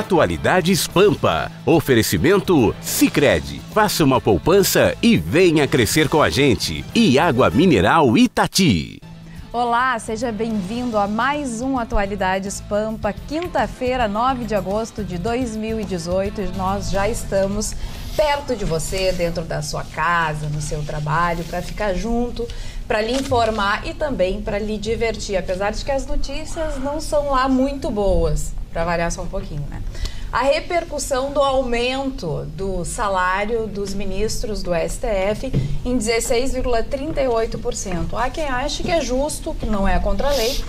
Atualidades Pampa. Oferecimento Sicredi. Faça uma poupança e venha crescer com a gente. E Água Mineral Itati. Olá, seja bem-vindo a mais um Atualidades Pampa, quinta-feira, 9 de agosto de 2018. E nós já estamos perto de você, dentro da sua casa, no seu trabalho, para ficar junto, para lhe informar e também para lhe divertir, apesar de que as notícias não são lá muito boas, para variar só um pouquinho, né? A repercussão do aumento do salário dos ministros do STF em 16,38%. Há quem ache que é justo, que não é contra a lei,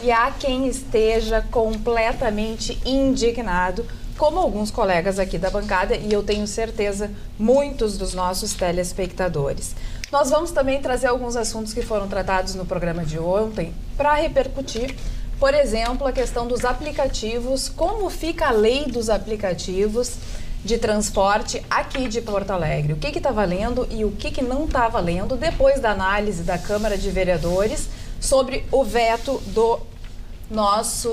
e há quem esteja completamente indignado, como alguns colegas aqui da bancada, e eu tenho certeza, muitos dos nossos telespectadores. Nós vamos também trazer alguns assuntos que foram tratados no programa de ontem para repercutir. Por exemplo, a questão dos aplicativos, como fica a lei dos aplicativos de transporte aqui de Porto Alegre. O que está valendo e o que não está valendo depois da análise da Câmara de Vereadores sobre o veto do nosso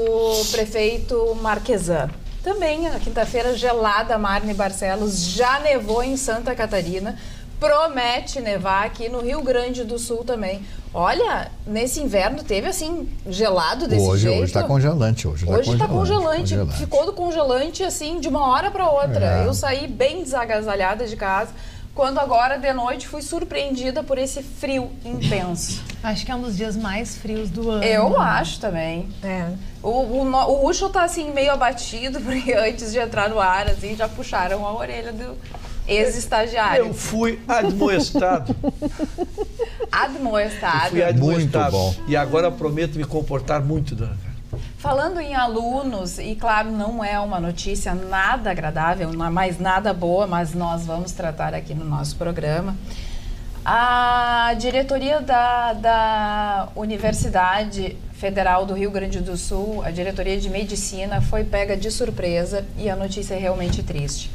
prefeito Marquesan. Também, na quinta-feira, gelada, Marne Barcelos, já nevou em Santa Catarina, promete nevar aqui no Rio Grande do Sul também. Olha, nesse inverno teve assim, gelado desse jeito. Hoje está congelante. Hoje está congelante. Ficou do congelante assim, de uma hora para outra. Eu saí bem desagasalhada de casa, quando agora de noite fui surpreendida por esse frio intenso. Acho que é um dos dias mais frios do ano. Eu acho também. O Ucho tá assim meio abatido, porque antes de entrar no ar, assim, já puxaram a orelha do ex-estagiário. Eu fui admoestado. Admoestado. Eu fui admoestado. Muito bom. E agora prometo me comportar muito, dona Carla. Falando em alunos, e claro, não é uma notícia nada agradável, não é mais nada boa, mas nós vamos tratar aqui no nosso programa. A diretoria da Universidade Federal do Rio Grande do Sul, a diretoria de medicina, foi pega de surpresa e a notícia é realmente triste.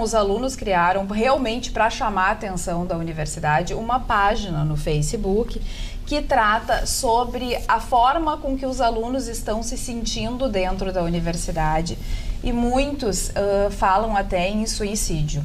Os alunos criaram realmente para chamar a atenção da universidade uma página no Facebook que trata sobre a forma com que os alunos estão se sentindo dentro da universidade e muitos falam até em suicídio.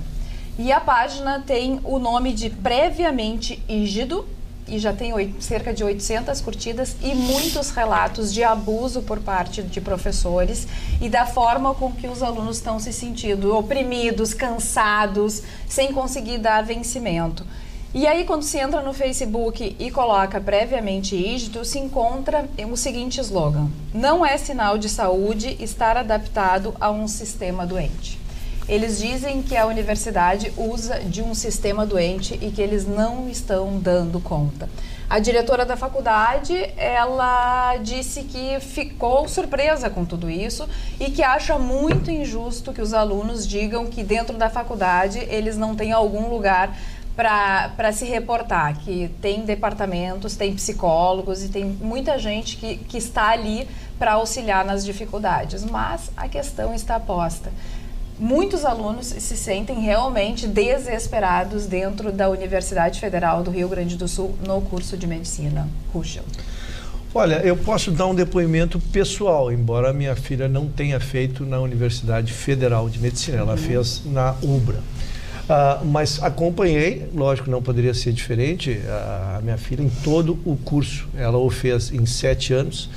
E a página tem o nome de Previamente Ígido e já tem cerca de 800 curtidas e muitos relatos de abuso por parte de professores e da forma com que os alunos estão se sentindo oprimidos, cansados, sem conseguir dar vencimento. E aí, quando se entra no Facebook e coloca Previamente Ígido, se encontra o seguinte slogan: não é sinal de saúde estar adaptado a um sistema doente. Eles dizem que a universidade usa de um sistema doente e que eles não estão dando conta. A diretora da faculdade, ela disse que ficou surpresa com tudo isso e que acha muito injusto que os alunos digam que dentro da faculdade eles não têm algum lugar para se reportar, que tem departamentos, tem psicólogos e tem muita gente que está ali para auxiliar nas dificuldades. Mas a questão está posta. Muitos alunos se sentem realmente desesperados dentro da Universidade Federal do Rio Grande do Sul no curso de medicina. Ruschel. Olha, eu posso dar um depoimento pessoal, embora minha filha não tenha feito na Universidade Federal de Medicina, ela fez na UBRA. Mas acompanhei, lógico, não poderia ser diferente, a minha filha em todo o curso. Ela o fez em 7 anos.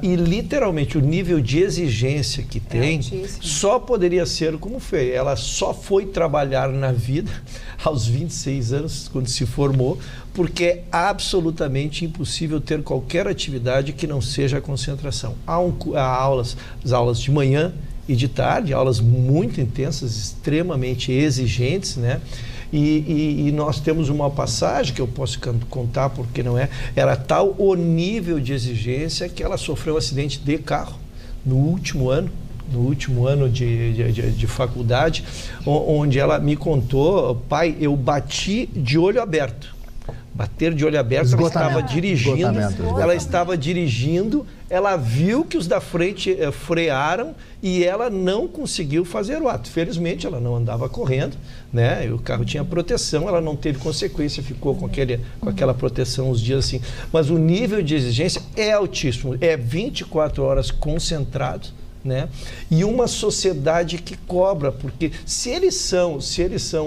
E literalmente o nível de exigência que tem só poderia ser como foi. Ela só foi trabalhar na vida aos 26 anos, quando se formou, porque é absolutamente impossível ter qualquer atividade que não seja a concentração. Há as aulas de manhã e de tarde, aulas muito intensas, extremamente exigentes, né? E nós temos uma passagem que eu posso contar porque não é, era tal o nível de exigência que ela sofreu um acidente de carro no último ano de faculdade, onde ela me contou: pai, eu bati de olho aberto. Bater de olho aberto, ela estava dirigindo, ela viu que os da frente frearam e ela não conseguiu fazer o ato. Felizmente, ela não andava correndo, né? E o carro tinha proteção, ela não teve consequência, ficou com aquela proteção uns dias assim. Mas o nível de exigência é altíssimo, é 24 horas concentrado, né? E uma sociedade que cobra, porque se eles são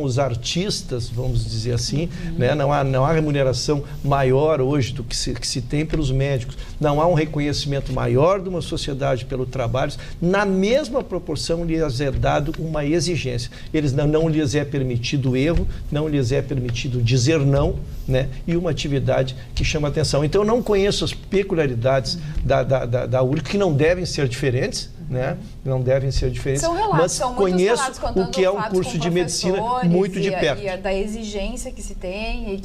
os artistas, vamos dizer assim, né? Não há remuneração maior hoje do que se tem pelos médicos, não há um reconhecimento maior de uma sociedade pelo trabalho, na mesma proporção lhes é dado uma exigência. Eles não lhes é permitido erro, não lhes é permitido dizer não, né? E uma atividade que chama atenção. Então eu não conheço as peculiaridades da URGS, que não devem ser diferentes, né? Não devem ser diferentes, são relatos, mas são conheço o que é um curso de medicina muito de perto. E da exigência que se tem e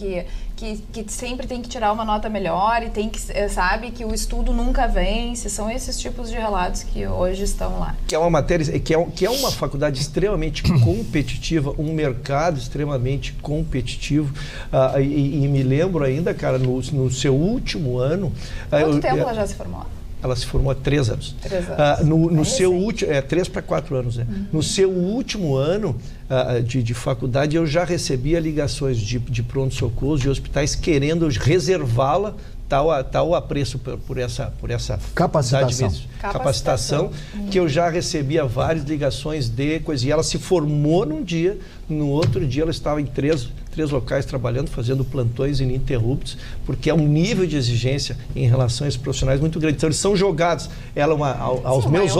que sempre tem que tirar uma nota melhor e tem que, sabe, que o estudo nunca vence. São esses tipos de relatos que hoje estão lá. Que é uma matéria, que é uma faculdade extremamente competitiva, um mercado extremamente competitivo. E me lembro ainda, cara, no seu último ano... Quanto tempo ela já se formou? Ela se formou há 3 anos. 3 anos. No seu último... 3 para 4 anos, né? No seu último ano de faculdade, eu já recebia ligações de pronto-socorro, de hospitais, querendo reservá-la tal apreço por essa capacitação, que eu já recebia várias ligações de coisa. E ela se formou num dia, no outro dia ela estava em três locais trabalhando, fazendo plantões ininterruptos, porque é um nível de exigência em relação a esses profissionais muito grande. Então eles são jogados. Ela, aos meus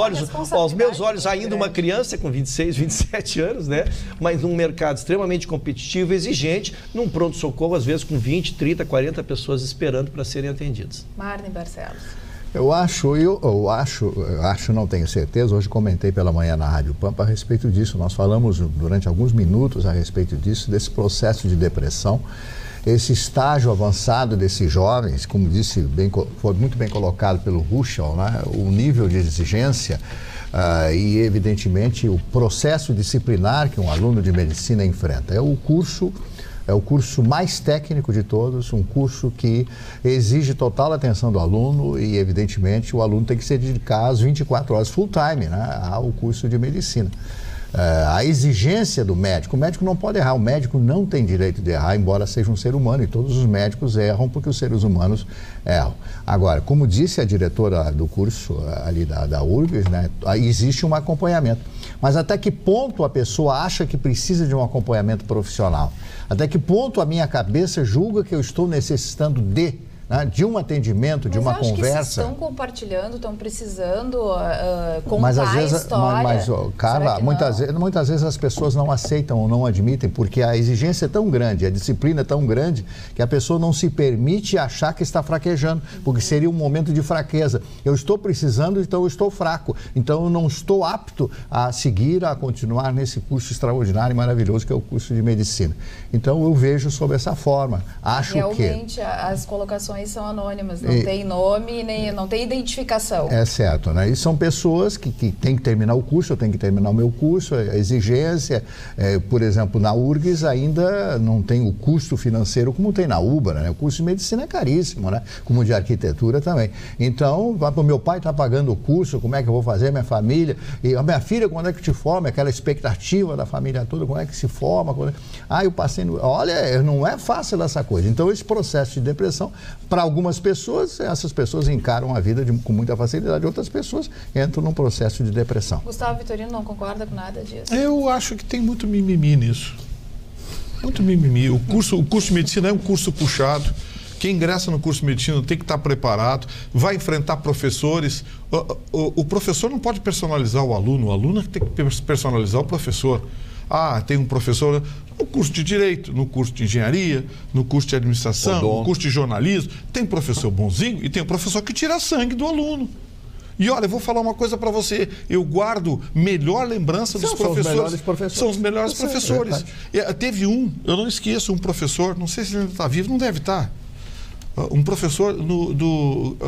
olhos, ainda uma criança com 26, 27 anos, né? Mas num mercado extremamente competitivo, exigente, num pronto-socorro, às vezes com 20, 30, 40 pessoas esperando para serem atendidas. Marne Barcelos. Eu acho, não tenho certeza, hoje comentei pela manhã na Rádio Pampa a respeito disso. Nós falamos durante alguns minutos a respeito disso, desse processo de depressão, esse estágio avançado desses jovens, como disse, foi muito bem colocado pelo Ruschel, né? O nível de exigência e, evidentemente, o processo disciplinar que um aluno de medicina enfrenta. É o curso mais técnico de todos, um curso que exige total atenção do aluno e, evidentemente, o aluno tem que se dedicar às 24 horas full time, né, ao curso de medicina. A exigência do médico, o médico não pode errar, o médico não tem direito de errar, embora seja um ser humano, e todos os médicos erram porque os seres humanos erram. Agora, como disse a diretora do curso ali da URGS, né, existe um acompanhamento. Mas até que ponto a pessoa acha que precisa de um acompanhamento profissional? Até que ponto a minha cabeça julga que eu estou necessitando de um atendimento, de uma conversa? Mas estão compartilhando, estão precisando contar a história. Mas Carla, muitas vezes as pessoas não aceitam ou não admitem, porque a exigência é tão grande, a disciplina é tão grande, que a pessoa não se permite achar que está fraquejando, porque seria um momento de fraqueza. Eu estou precisando, então eu estou fraco. Então eu não estou apto a continuar nesse curso extraordinário e maravilhoso que é o curso de medicina. Então eu vejo sob essa forma. Realmente, as colocações são anônimas, não tem nome, não tem identificação. É certo, né? E são pessoas que têm que terminar o curso, eu tenho que terminar o meu curso, a exigência, por exemplo, na URGS ainda não tem o custo financeiro como tem na UBRA, né? O curso de medicina é caríssimo, né? Como o de arquitetura também. Então, o meu pai está pagando o curso, como é que eu vou fazer, minha família? E a minha filha, quando é que te forma? Aquela expectativa da família toda, quando é que se forma? Eu passei Olha, não é fácil essa coisa. Então, esse processo de depressão, para algumas pessoas, essas pessoas encaram a vida com muita facilidade, outras pessoas entram num processo de depressão. Gustavo Vitorino não concorda com nada disso? Eu acho que tem muito mimimi nisso. Muito mimimi. O curso de medicina é um curso puxado. Quem ingressa no curso de medicina tem que estar preparado, vai enfrentar professores. O professor não pode personalizar o aluno tem que personalizar o professor. Tem um professor no curso de Direito, no curso de Engenharia, no curso de Administração, no curso de Jornalismo. Tem professor bonzinho e tem o professor que tira sangue do aluno. E olha, eu vou falar uma coisa para você, eu guardo melhor lembrança dos professores. São os melhores professores. Teve eu não esqueço, um professor, não sei se ele ainda está vivo, não deve estar. Um professor,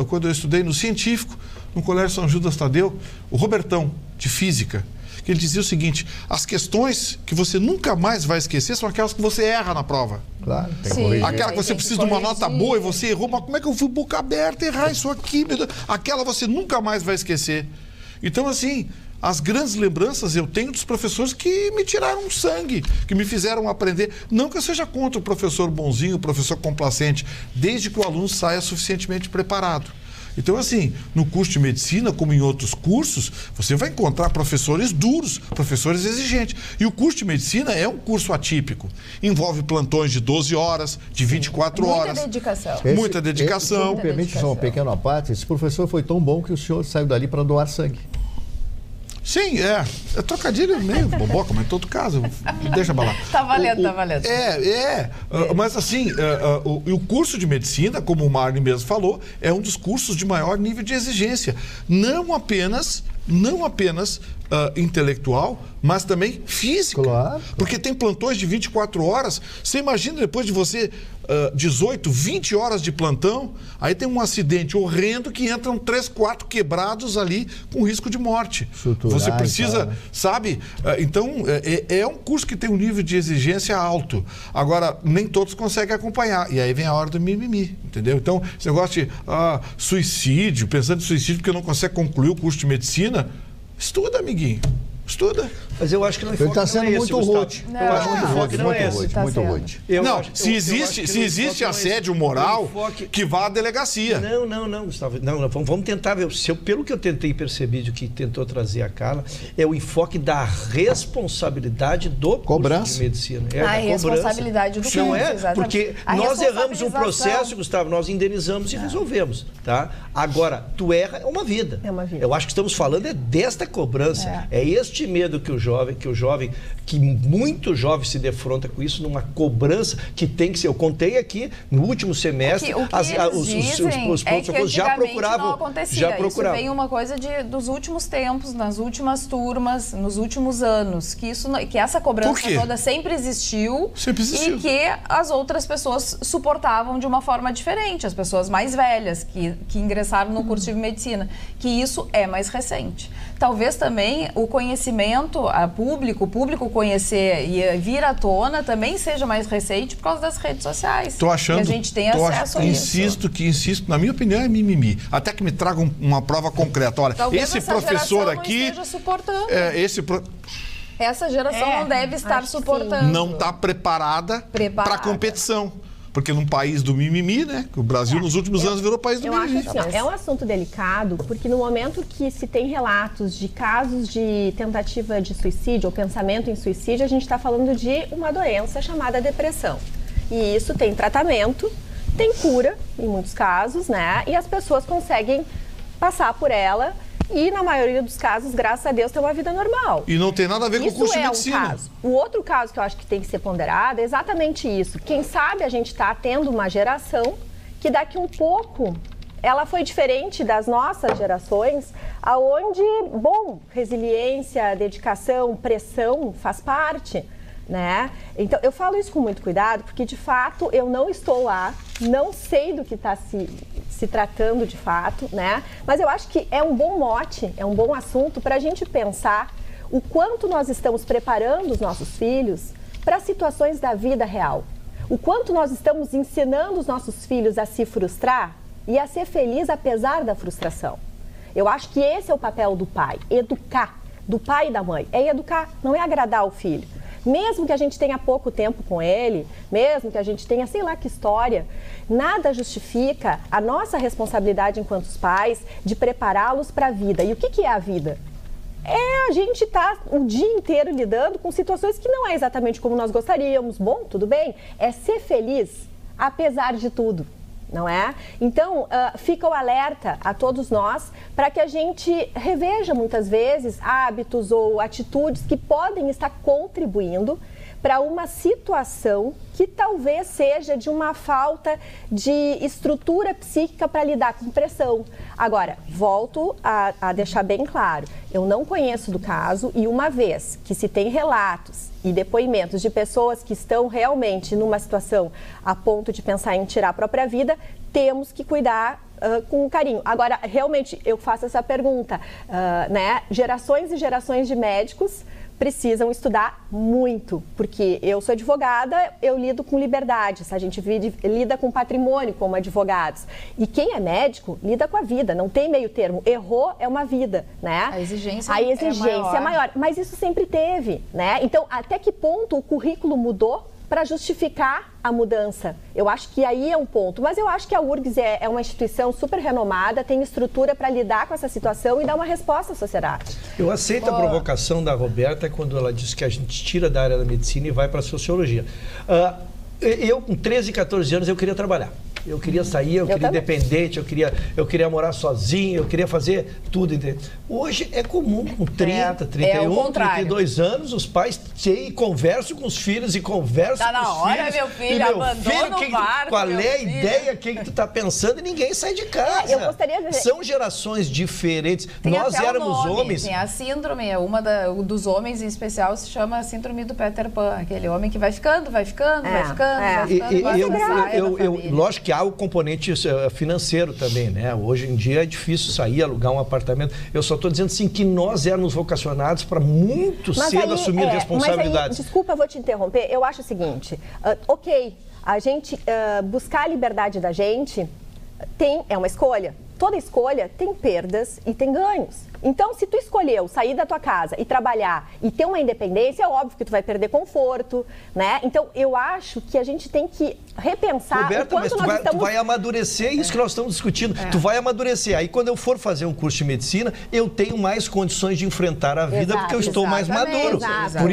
quando eu estudei no Científico, no Colégio São Judas Tadeu, o Robertão, de Física, que ele dizia o seguinte: as questões que você nunca mais vai esquecer são aquelas que você erra na prova. Claro, tem que corrigir. Aquela que você precisa de uma nota boa e você errou, mas como é que eu fui boca aberta errar isso aqui? Meu Deus? Aquela você nunca mais vai esquecer. Então, assim, as grandes lembranças eu tenho dos professores que me tiraram sangue, que me fizeram aprender. Não que eu seja contra o professor bonzinho, o professor complacente, desde que o aluno saia suficientemente preparado. Então, assim, no curso de medicina, como em outros cursos, você vai encontrar professores duros, professores exigentes. E o curso de medicina é um curso atípico. Envolve plantões de 12 horas, de 24 horas. Muita dedicação. Muita dedicação. Me permite só um pequeno à parte, esse professor foi tão bom que o senhor saiu dali para doar sangue. Sim, é trocadilho meio boboca, mas em todo caso, deixa abalar. Tá valendo, tá valendo. Mas assim, o curso de medicina, como o Marley mesmo falou, é um dos cursos de maior nível de exigência. Não apenas intelectual, mas também física. Claro. Porque tem plantões de 24 horas. Você imagina depois de você 18, 20 horas de plantão, aí tem um acidente horrendo que entram 3, 4 quebrados ali com risco de morte. Estruturais, Você precisa, né? sabe? Então, é um curso que tem um nível de exigência alto. Agora, nem todos conseguem acompanhar. E aí vem a hora do mimimi, entendeu? Então, você gosta de suicídio, pensando em suicídio porque não consegue concluir o curso de medicina, estuda, amiguinho. Estuda. Mas eu acho que não Ele está sendo muito rude. Eu acho que o enfoque não é esse. Muito rude. Se existe assédio moral, que vá à delegacia. Não, Gustavo. Não, vamos tentar ver. Pelo que eu tentei perceber do que tentou trazer a Carla, é o enfoque da responsabilidade do curso de medicina. A responsabilidade do curso, não é? exatamente. Porque nós erramos um processo, Gustavo, nós indenizamos e resolvemos. Tá? Agora, tu erra, é uma vida. É uma vida. Eu acho que estamos falando desta cobrança. É este medo que muito jovem se defronta com isso, numa cobrança que tem que ser. Eu contei aqui no último semestre, os pronto-socorros já procuravam. Isso vem uma coisa dos últimos tempos, nas últimas turmas, nos últimos anos, que essa cobrança toda sempre existiu e que as outras pessoas suportavam de uma forma diferente, as pessoas mais velhas que ingressaram no curso de medicina, que isso é mais recente. Talvez também o conhecimento o público conhecer e vir à tona também seja mais recente por causa das redes sociais. Tô achando, que a gente tem acesso a isso. Insisto, na minha opinião é mimimi. Até que me tragam uma prova concreta. Olha, talvez esse professor aqui... não esteja suportando. Essa geração não deve estar suportando. Não está preparada para a competição. Porque num país do mimimi, né? Que o Brasil nos últimos anos virou país do mimimi. Eu acho assim, é um assunto delicado, porque no momento que se tem relatos de casos de tentativa de suicídio ou pensamento em suicídio, a gente está falando de uma doença chamada depressão. E isso tem tratamento, tem cura, em muitos casos, né? E as pessoas conseguem passar por ela e, na maioria dos casos, graças a Deus, ter uma vida normal. E não tem nada a ver com o curso de medicina. Um caso. O outro caso que eu acho que tem que ser ponderado é exatamente isso. Quem sabe a gente está tendo uma geração que daqui um pouco ela foi diferente das nossas gerações, aonde, resiliência, dedicação, pressão faz parte, né? Então, eu falo isso com muito cuidado, porque, de fato, eu não estou lá, não sei do que está se tratando de fato, né? Mas eu acho que é um bom mote, é um bom assunto para a gente pensar o quanto nós estamos preparando os nossos filhos para situações da vida real. O quanto nós estamos ensinando os nossos filhos a se frustrar e a ser feliz apesar da frustração. Eu acho que esse é o papel do pai, educar, do pai e da mãe. É educar, não é agradar o filho. Mesmo que a gente tenha pouco tempo com ele, mesmo que a gente tenha sei lá que história, nada justifica a nossa responsabilidade enquanto pais de prepará-los para a vida. E o que é a vida? É a gente estar o dia inteiro lidando com situações que não é exatamente como nós gostaríamos. Bom, tudo bem, é ser feliz apesar de tudo. Não é? Então, fica o alerta a todos nós para que a gente reveja muitas vezes hábitos ou atitudes que podem estar contribuindo para uma situação que talvez seja de uma falta de estrutura psíquica para lidar com pressão. Agora, volto a deixar bem claro, eu não conheço do caso e uma vez que se tem relatos e depoimentos de pessoas que estão realmente numa situação a ponto de pensar em tirar a própria vida, temos que cuidar com carinho. Agora, realmente, eu faço essa pergunta, né? Gerações e gerações de médicos precisam estudar muito, porque eu sou advogada, eu lido com liberdades, a gente lida com patrimônio como advogados. E quem é médico lida com a vida, não tem meio termo. Errou é uma vida, né? A exigência é maior. Mas isso sempre teve, né? Então, até que ponto o currículo mudou para justificar a mudança. Eu acho que aí é um ponto. Mas eu acho que a URGS é uma instituição super renomada, tem estrutura para lidar com essa situação e dar uma resposta à sociedade. Eu aceito a provocação da Roberta quando ela diz que a gente tira da área da medicina e vai para a sociologia. Eu, com 13, 14 anos, eu queria trabalhar. Eu queria sair, eu queria independente, eu queria morar sozinho, eu queria fazer tudo. Entendeu? Hoje é comum, com 30, 31, 32 anos, os pais conversam com os filhos e conversam com os filhos. Tá na hora, meu filho, abandona o barco. Qual é a ideia, o que tu tá pensando? E ninguém sai de casa. Eu gostaria de... São gerações diferentes. Nós éramos homens. Tem a síndrome, dos homens em especial se chama a síndrome do Peter Pan. Aquele homem que vai ficando. Lógico que há o componente financeiro também, né? Hoje em dia é difícil sair, alugar um apartamento. Eu só estou dizendo assim que nós éramos vocacionados para muito cedo assumir responsabilidades. Desculpa, eu vou te interromper. Eu acho o seguinte, a gente buscar a liberdade da gente é uma escolha. Toda escolha tem perdas e tem ganhos. Então, se tu escolheu sair da tua casa e trabalhar e ter uma independência, é óbvio que tu vai perder conforto, né? Então, eu acho que a gente tem que repensar Roberta, o quanto tu vai amadurecer isso que nós estamos discutindo. Tu vai amadurecer. Aí, quando eu for fazer um curso de medicina, eu tenho mais condições de enfrentar a vida porque eu estou mais maduro. Por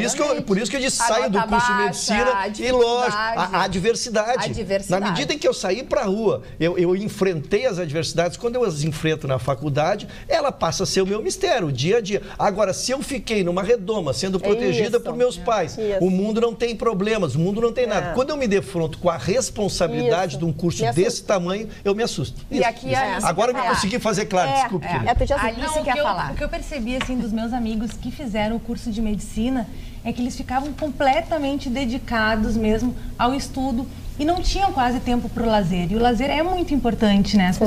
isso que eu disse, saio do curso de medicina e, lógico, a diversidade. Na medida em que eu saí para a rua, eu enfrentei as adversidades. Quando eu as enfrento na faculdade, ela passa a ser o meu mistério, o dia a dia. Agora, se eu fiquei numa redoma, sendo protegida por meus pais, o mundo não tem problemas, o mundo não tem nada. Quando eu me defronto com a responsabilidade de um curso desse tamanho, eu me assusto. Agora eu me consegui fazer claro, desculpe. O que eu percebi assim, dos meus amigos que fizeram o curso de medicina é que eles ficavam completamente dedicados mesmo ao estudo e não tinham quase tempo para o lazer. E o lazer é muito importante, né? Se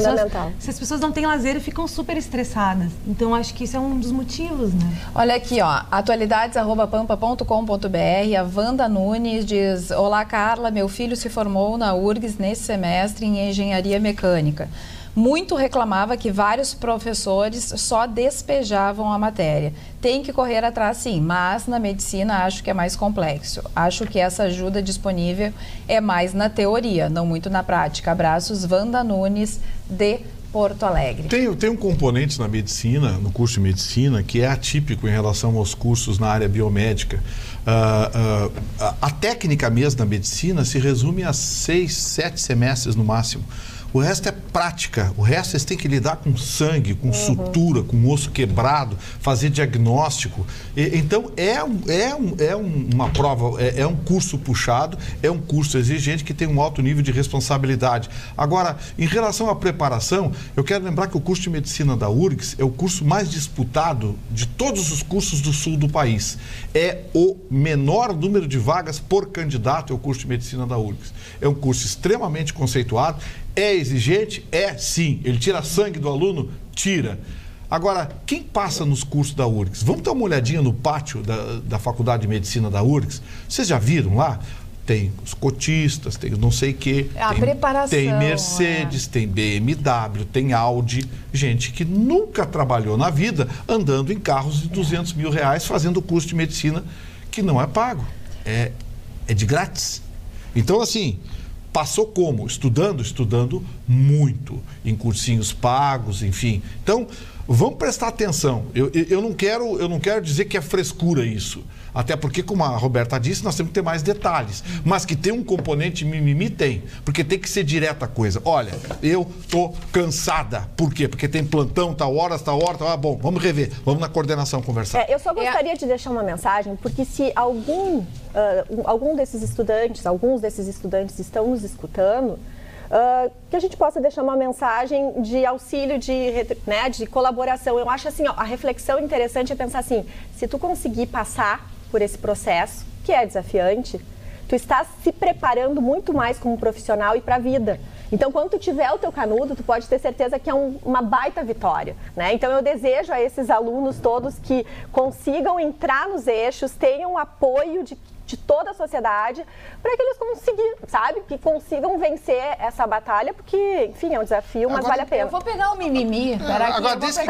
as pessoas não têm lazer, ficam super estressadas. Então, acho que isso é um dos motivos, né? Olha aqui, ó, atualidades@pampa.com.br. A Wanda Nunes diz: olá, Carla, meu filho se formou na URGS nesse semestre em engenharia mecânica. Muito reclamava que vários professores só despejavam a matéria. Tem que correr atrás, sim, mas na medicina acho que é mais complexo. Acho que essa ajuda disponível é mais na teoria, não muito na prática. Abraços, Wanda Nunes, de Porto Alegre. Tem um componente na medicina, no curso de medicina, que é atípico em relação aos cursos na área biomédica. A técnica mesmo da medicina se resume a 6, 7 semestres no máximo. O resto é prática, o resto eles têm que lidar com sangue, com sutura, com osso quebrado, fazer diagnóstico. Então uma prova, é um curso puxado, é um curso exigente que tem um alto nível de responsabilidade. Agora, em relação à preparação, eu quero lembrar que o curso de medicina da URGS é o curso mais disputado de todos os cursos do sul do país. É o menor número de vagas por candidato ao curso de medicina da URGS. É um curso extremamente conceituado. É exigente? É, sim. Ele tira sangue do aluno? Tira. Agora, quem passa nos cursos da URGS? Vamos dar uma olhadinha no pátio da Faculdade de Medicina da URGS? Vocês já viram lá? Tem os cotistas, tem não sei o quê. Tem Mercedes, tem BMW, tem Audi. Gente que nunca trabalhou na vida andando em carros de R$200 mil fazendo o curso de medicina que não é pago. É de grátis. Então, assim... Passou como? Estudando muito, em cursinhos pagos, enfim. Então, vamos prestar atenção. Eu não quero dizer que é frescura isso. Até porque, como a Roberta disse, nós temos que ter mais detalhes. Mas que tem um componente mimimi, tem. Porque tem que ser direta a coisa. Olha, eu tô cansada. Por quê? Porque tem plantão, tal hora. Bom, vamos rever. Vamos na coordenação conversar. Eu só gostaria de deixar uma mensagem, porque se alguns desses estudantes estão nos escutando, que a gente possa deixar uma mensagem de auxílio, de colaboração. Eu acho assim, a reflexão interessante é pensar assim, se tu conseguir passar por esse processo, que é desafiante, tu estás se preparando muito mais como profissional e para a vida. Então, quando tu tiver o teu canudo, tu pode ter certeza que é uma baita vitória, né? Então, eu desejo a esses alunos todos que consigam entrar nos eixos, tenham apoio de toda a sociedade, para que eles consigam vencer essa batalha, porque, enfim, é um desafio, mas vale a pena. Eu vou pegar o mimimi. Agora, desde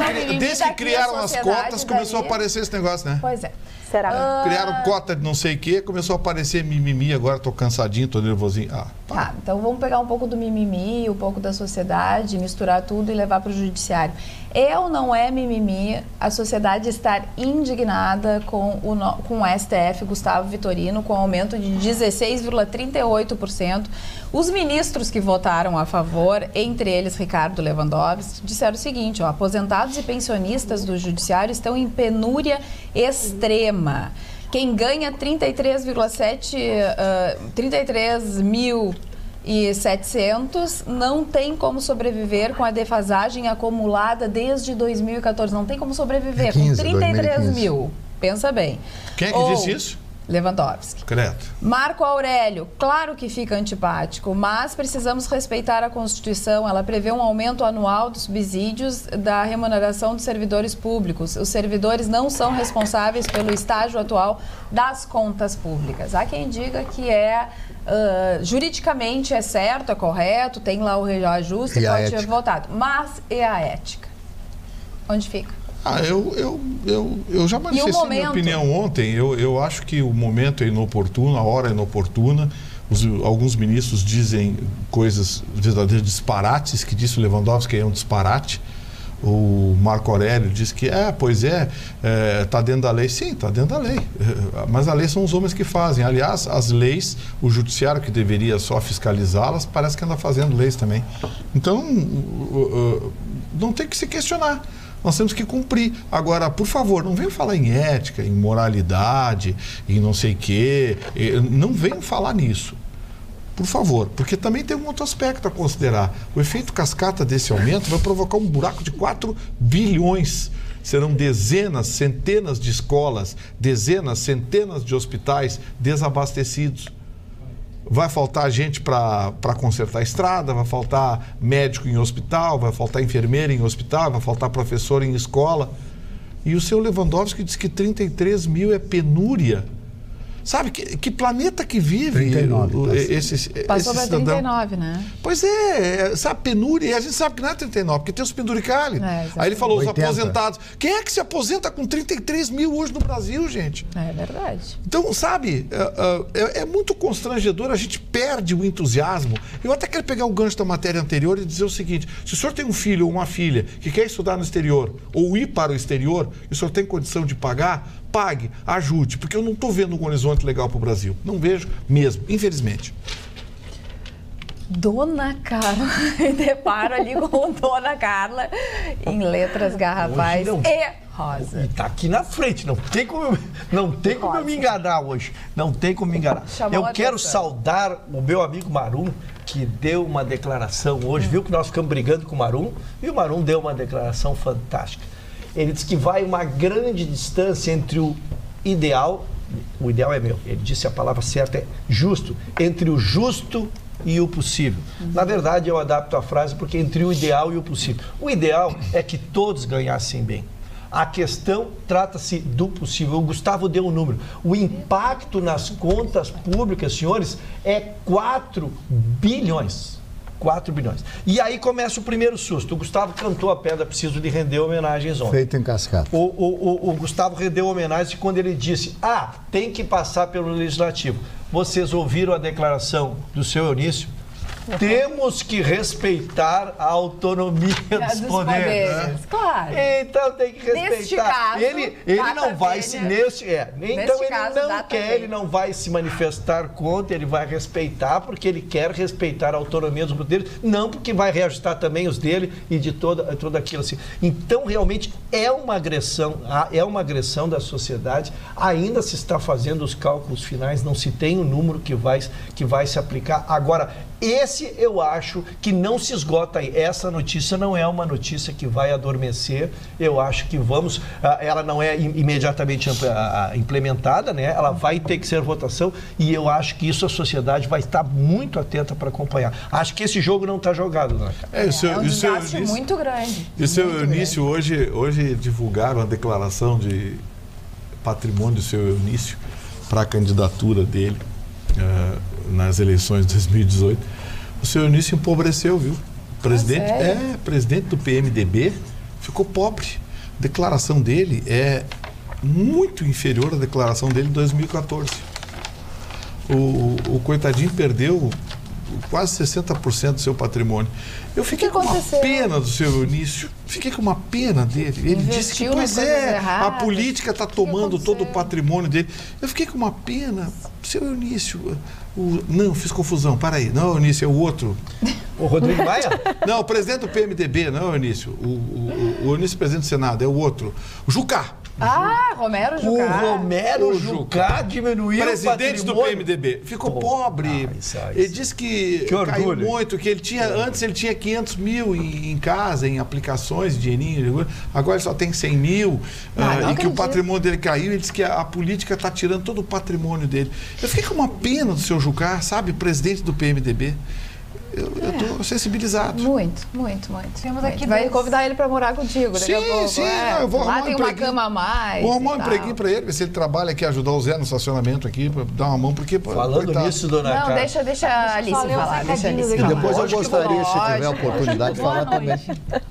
que criaram as cotas, começou a aparecer esse negócio, né? Pois é. Será? Criaram cota de não sei o quê, começou a aparecer mimimi, agora tô cansadinho, tô nervosinho. Tá, então vamos pegar um pouco do mimimi, um pouco da sociedade, misturar tudo e levar para o judiciário. É ou não é mimimi a sociedade estar indignada com o STF, Gustavo Vitorino, com aumento de 16,38%? Os ministros que votaram a favor, entre eles Ricardo Lewandowski, disseram o seguinte, aposentados e pensionistas do judiciário estão em penúria extrema. Quem ganha 33.700 não tem como sobreviver com a defasagem acumulada desde 2014. Não tem como sobreviver 15, com 33 2015. mil. Pensa bem. Quem é que disse isso? Lewandowski. Credo. Marco Aurélio, claro que fica antipático, mas precisamos respeitar a Constituição. Ela prevê um aumento anual dos subsídios da remuneração dos servidores públicos. Os servidores não são responsáveis pelo estágio atual das contas públicas. Há quem diga que juridicamente é certo, é correto, tem lá o reajuste, pode ser votado. Mas e a ética? Onde fica? Eu já manifestei minha opinião ontem. Eu acho que o momento é inoportuno, a hora é inoportuna. Alguns ministros dizem coisas, verdadeiros disparates, que disse o Lewandowski que é um disparate. O Marco Aurélio diz que, está dentro da lei. Sim, está dentro da lei. Mas a lei são os homens que fazem. Aliás, as leis, o judiciário que deveria só fiscalizá-las, parece que anda fazendo leis também. Então, não tem que se questionar. Nós temos que cumprir. Agora, por favor, não venham falar em ética, em moralidade, em não sei o quê. Não venham falar nisso. Por favor, porque também tem um outro aspecto a considerar. O efeito cascata desse aumento vai provocar um buraco de 4 bilhões. Serão dezenas, centenas de escolas, dezenas, centenas de hospitais desabastecidos. Vai faltar gente para consertar a estrada, vai faltar médico em hospital, vai faltar enfermeira em hospital, vai faltar professor em escola. E o seu Lewandowski diz que 33 mil é penúria. Sabe, que planeta que vive 39, passou para 39, né? Pois sabe, penúria, e a gente sabe que não é 39, porque tem os penduricalhos. Aí ele falou, 80. Os aposentados. Quem é que se aposenta com 33 mil hoje no Brasil, gente? É verdade. Então, sabe, é muito constrangedor, a gente perde o entusiasmo. Eu até quero pegar o gancho da matéria anterior e dizer o seguinte, se o senhor tem um filho ou uma filha que quer estudar no exterior, ou ir para o exterior, e o senhor tem condição de pagar, pague, ajude, porque eu não estou vendo um horizonte legal para o Brasil. Não vejo mesmo, infelizmente. Dona Carla, me deparo ali com Dona Carla em letras garrafais e rosa. E tá aqui na frente, não tem como eu me enganar hoje. Não tem como me enganar. Eu quero saudar o meu amigo Marum, que deu uma declaração hoje, viu que nós ficamos brigando com o Marum, e o Marum deu uma declaração fantástica. Ele diz que vai uma grande distância entre o ideal é meu, ele disse a palavra certa, é justo, entre o justo e o possível. Na verdade, eu adapto a frase porque entre o ideal e o possível. O ideal é que todos ganhassem bem. A questão trata-se do possível. O Gustavo deu um número. O impacto nas contas públicas, senhores, é 4 bilhões. 4 bilhões. E aí começa o primeiro susto. O Gustavo cantou a pedra, preciso de render homenagens ontem. Feito em cascata. O Gustavo rendeu homenagens quando ele disse, tem que passar pelo Legislativo. Vocês ouviram a declaração do seu Eunício? Temos que respeitar a autonomia dos poderes. Né? Claro. Então tem que respeitar. Neste caso, ele não vai se ele não vai se manifestar contra, ele vai respeitar porque ele quer respeitar a autonomia dos poderes, não porque vai reajustar também os dele e de todo aquilo assim. Então realmente é uma agressão da sociedade. Ainda se está fazendo os cálculos finais, não se tem o número que vai se aplicar. Agora, esse eu acho que não se esgota aí. Essa notícia não é uma notícia que vai adormecer. Eu acho que ela não é imediatamente implementada, né? Ela vai ter que ser votação e eu acho que isso a sociedade vai estar muito atenta para acompanhar. Acho que esse jogo não está jogado, né? É um desgaste muito grande. E o seu Eunício, hoje divulgaram a declaração de patrimônio do seu Eunício. para a candidatura dele nas eleições de 2018, o senhor Eunício empobreceu, viu? Presidente do PMDB ficou pobre. A declaração dele é muito inferior à declaração dele de 2014. O coitadinho perdeu quase 60% do seu patrimônio. Eu fiquei com uma pena do seu Eunício, fiquei com uma pena dele. Ele disse que, pois a política está tomando todo o patrimônio dele. Eu fiquei com uma pena. Seu Eunício, não, fiz confusão, para aí. Não, Eunício, é o outro. O Rodrigo Maia? Não, o presidente do PMDB, não, Eunício. O Eunício, presidente do Senado, é o outro. O Jucá. Romero Jucá. O Romero Jucá diminuiu presidente do PMDB. Ficou pobre. Ele disse que caiu muito, que ele tinha, antes ele tinha 500 mil em casa, em aplicações, dinheirinho. Agora ele só tem 100 mil. E que o patrimônio dele caiu. Ele disse que a política está tirando todo o patrimônio dele. Eu fiquei com uma pena do seu Jucá, sabe? Presidente do PMDB. Eu estou sensibilizado. Muito. Temos aqui vai convidar ele para morar contigo daqui a pouco. Sim, eu vou arrumar lá tem uma cama a mais. Vou arrumar um empreguinho para ele, ver se ele trabalha aqui, ajudar o Zé no estacionamento aqui, para dar uma mão, porque... Falando nisso, dona Carla... Não, deixa a Alice falar. E depois eu gostaria, se tiver a oportunidade, de falar também.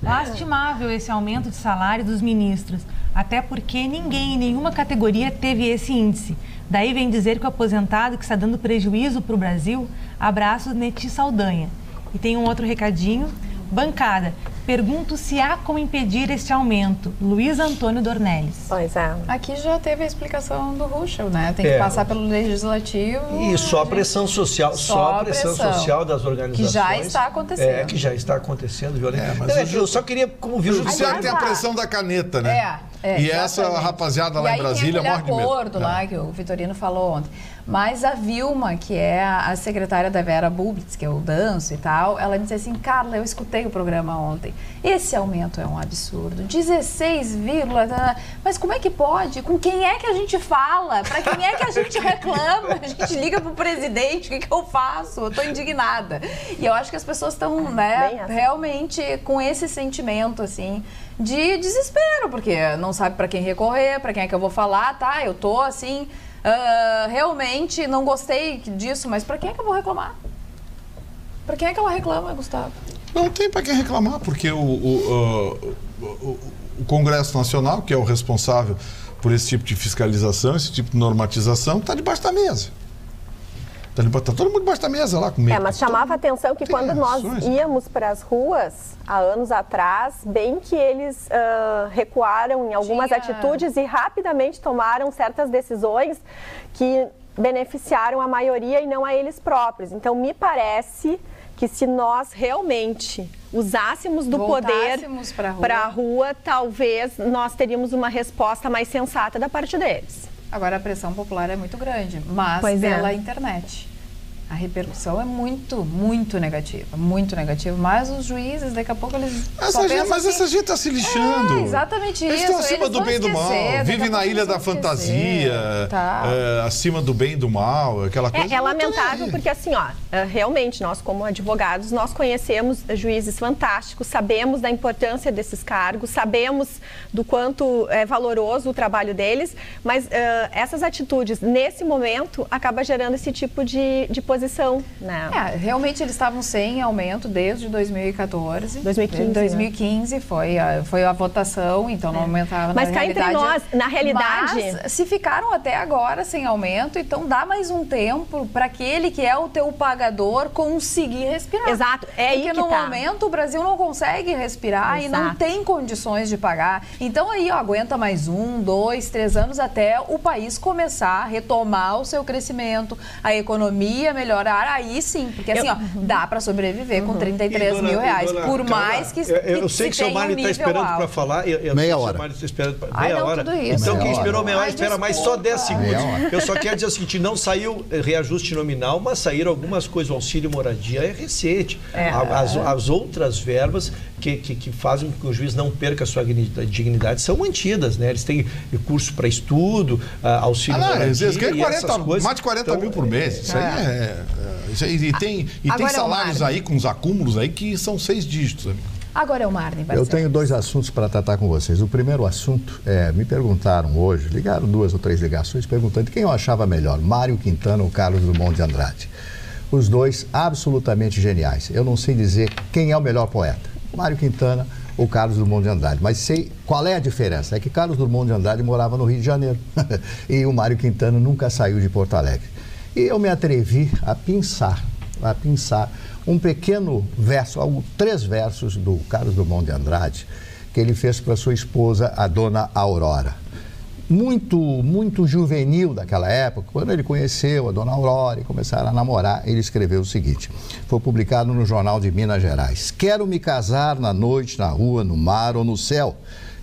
Lastimável esse aumento de salário dos ministros, até porque ninguém em nenhuma categoria teve esse índice. Daí vem dizer que o aposentado que está dando prejuízo para o Brasil, abraços Neti Saldanha. E tem um outro recadinho. Bancada, pergunto se há como impedir este aumento. Luiz Antônio Dornelles. Pois é. Aqui já teve a explicação do Ruschel, né? Tem que passar pelo Legislativo. E só a pressão social, só a pressão social das organizações. Que já está acontecendo. Que já está acontecendo, violento. Mas eu só queria, como viu... O judiciário tem a pressão da caneta, né? E essa rapaziada lá em Brasília morre de medo. Acordo lá que o Vitorino falou ontem. Mas a Vilma, que é a secretária da Vera Bublitz, que eu danço e tal, ela disse assim: Carla, eu escutei o programa ontem. Esse aumento é um absurdo. 16, mas como é que pode? Com quem é que a gente fala? Para quem é que a gente reclama? A gente liga pro presidente, o que eu faço? Eu tô indignada. E eu acho que as pessoas estão, né, realmente com esse sentimento, assim, de desespero, porque não sabe para quem recorrer, para quem é que eu vou falar, tá? Eu tô assim, realmente não gostei disso, mas para quem é que eu vou reclamar? Para quem é que ela reclama, Gustavo? Não tem para quem reclamar, porque o Congresso Nacional, que é o responsável por esse tipo de fiscalização, esse tipo de normatização, está debaixo da mesa. Está todo mundo debaixo da mesa lá com medo. Mas chamava a atenção que quando nós íamos para as ruas, há anos atrás, bem que eles recuaram em algumas atitudes e rapidamente tomaram certas decisões que beneficiaram a maioria e não a eles próprios. Então, me parece que se nós realmente usássemos do poder para a rua, talvez nós teríamos uma resposta mais sensata da parte deles. Agora, a pressão popular é muito grande, mas pela internet. A repercussão é muito negativa, mas os juízes, daqui a pouco, eles mas essa gente está se lixando. Exatamente eles isso. Estão acima do bem e do mal, vivem na ilha da fantasia, acima do bem e do mal, aquela coisa. É lamentável porque, assim, realmente, nós como advogados, nós conhecemos juízes fantásticos, sabemos da importância desses cargos, sabemos do quanto é valoroso o trabalho deles, mas essas atitudes, nesse momento, acaba gerando esse tipo de posição, né? Realmente eles estavam sem aumento desde 2014. 2015, né? foi a votação, então não aumentava. Mas cá entre nós, na realidade... Mas se ficaram até agora sem aumento, então dá mais um tempo para aquele que é o teu pagador conseguir respirar. Exato, Porque no momento o Brasil não consegue respirar e não tem condições de pagar. Então aí, aguenta mais 1, 2, 3 anos até o país começar a retomar o seu crescimento, a economia melhorar, aí sim, porque assim, dá para sobreviver com 33 mil reais, por mais que eu sei que o seu Mário está esperando para falar. Meia hora. Meia hora. Então quem esperou meia hora, espera mais só 10 segundos. Eu só quero dizer o seguinte, não saiu reajuste nominal, mas saíram algumas coisas, o auxílio moradia é recente. As outras verbas que fazem com que o juiz não perca a sua dignidade são mantidas, né? Eles têm recurso para estudo, auxílio moradia eles ganham coisas. Mais de 40 mil por mês. Isso aí e tem salários aí com os acúmulos aí que são 6 dígitos, amigo. Agora é o Marne Barcelos. Eu tenho 2 assuntos para tratar com vocês. O primeiro assunto me perguntaram hoje, ligaram 2 ou 3 ligações perguntando quem eu achava melhor, Mário Quintana ou Carlos Drummond de Andrade. Os 2 absolutamente geniais. Eu não sei dizer quem é o melhor poeta, Mário Quintana ou Carlos Drummond de Andrade, mas sei qual é a diferença. É que Carlos Drummond de Andrade morava no Rio de Janeiro e o Mário Quintana nunca saiu de Porto Alegre. E eu me atrevi a pensar um pequeno verso, 3 versos do Carlos Drummond de Andrade, que ele fez para sua esposa, a dona Aurora. Muito juvenil daquela época, quando ele conheceu a dona Aurora e começaram a namorar, ele escreveu o seguinte, foi publicado no Jornal de Minas Gerais: quero me casar na noite, na rua, no mar ou no céu.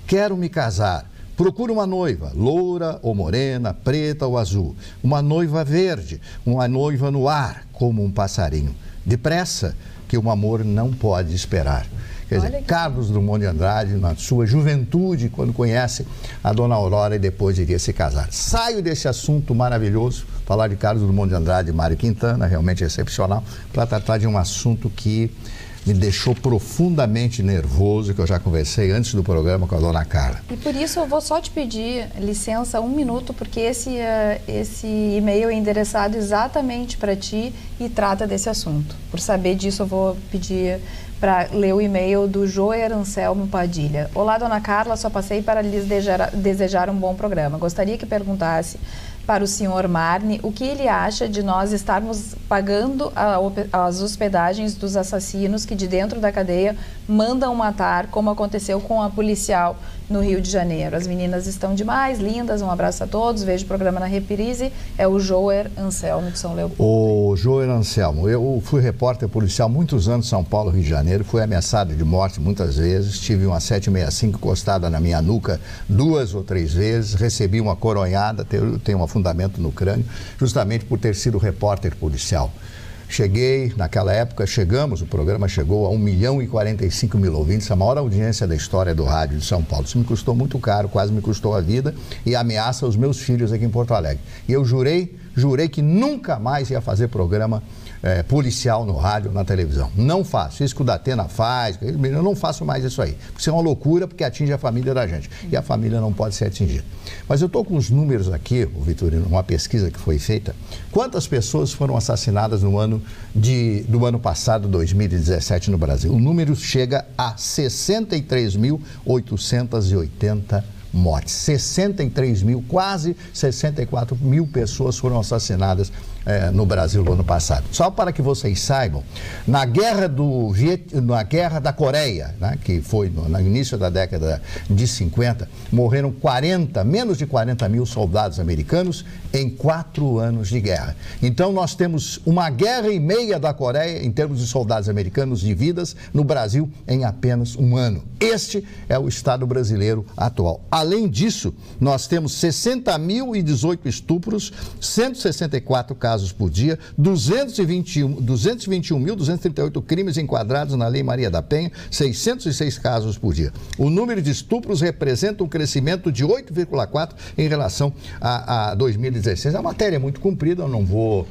Quero me casar. Procuro uma noiva, loura ou morena, preta ou azul. Uma noiva verde, uma noiva no ar, como um passarinho. Depressa, que o amor não pode esperar. Quer dizer, Carlos Drummond de Andrade, na sua juventude, quando conhece a dona Aurora e depois iria se casar. Saio desse assunto maravilhoso, falar de Carlos Drummond de Andrade e Mário Quintana, realmente excepcional, para tratar de um assunto que me deixou profundamente nervoso, que eu já conversei antes do programa com a dona Carla. E por isso eu vou só te pedir licença 1 minuto, porque esse e-mail é endereçado exatamente para ti e trata desse assunto. Por saber disso, eu vou pedir para ler o e-mail do Joer Anselmo Padilha. Olá, dona Carla, só passei para lhes desejar um bom programa. Gostaria que perguntasse para o senhor Marne o que ele acha de nós estarmos pagando as hospedagens dos assassinos que de dentro da cadeia mandam matar, como aconteceu com a policial no Rio de Janeiro. As meninas estão demais, lindas, um abraço a todos, vejo o programa na reprise. É o Joer Anselmo de São Leopoldo. O Joer Anselmo, eu fui repórter policial muitos anos em São Paulo, Rio de Janeiro, fui ameaçado de morte muitas vezes, tive uma 765 encostada na minha nuca 2 ou 3 vezes, recebi uma coronhada, tenho um afundamento no crânio, justamente por ter sido repórter policial. Cheguei, naquela época, o programa chegou a 1.045.000 ouvintes, a maior audiência da história do rádio de São Paulo. Isso me custou muito caro, quase me custou a vida e ameaça os meus filhos aqui em Porto Alegre. E eu jurei que nunca mais ia fazer programa policial no rádio, na televisão. Não faço. Isso que o Datena faz, eu não faço mais isso aí. Isso é uma loucura porque atinge a família da gente. E a família não pode ser atingida. Mas eu estou com os números aqui, Vitorino, uma pesquisa que foi feita. Quantas pessoas foram assassinadas do ano passado, 2017, no Brasil? O número chega a 63.880 mortes. 63 mil, quase 64 mil pessoas foram assassinadas no Brasil no ano passado. Só para que vocês saibam, na guerra da Coreia, né, que foi no início da década de 50, morreram menos de 40 mil soldados americanos em 4 anos de guerra. Então nós temos uma guerra e meia da Coreia em termos de soldados americanos de vidas no Brasil em apenas 1 ano. Este é o Estado brasileiro atual. Além disso, nós temos 60.018 estupros, 164 casos por dia, 221.238 crimes enquadrados na Lei Maria da Penha, 606 casos por dia. O número de estupros representa um crescimento de 8,4 em relação a 2016. A matéria é muito comprida, eu não vou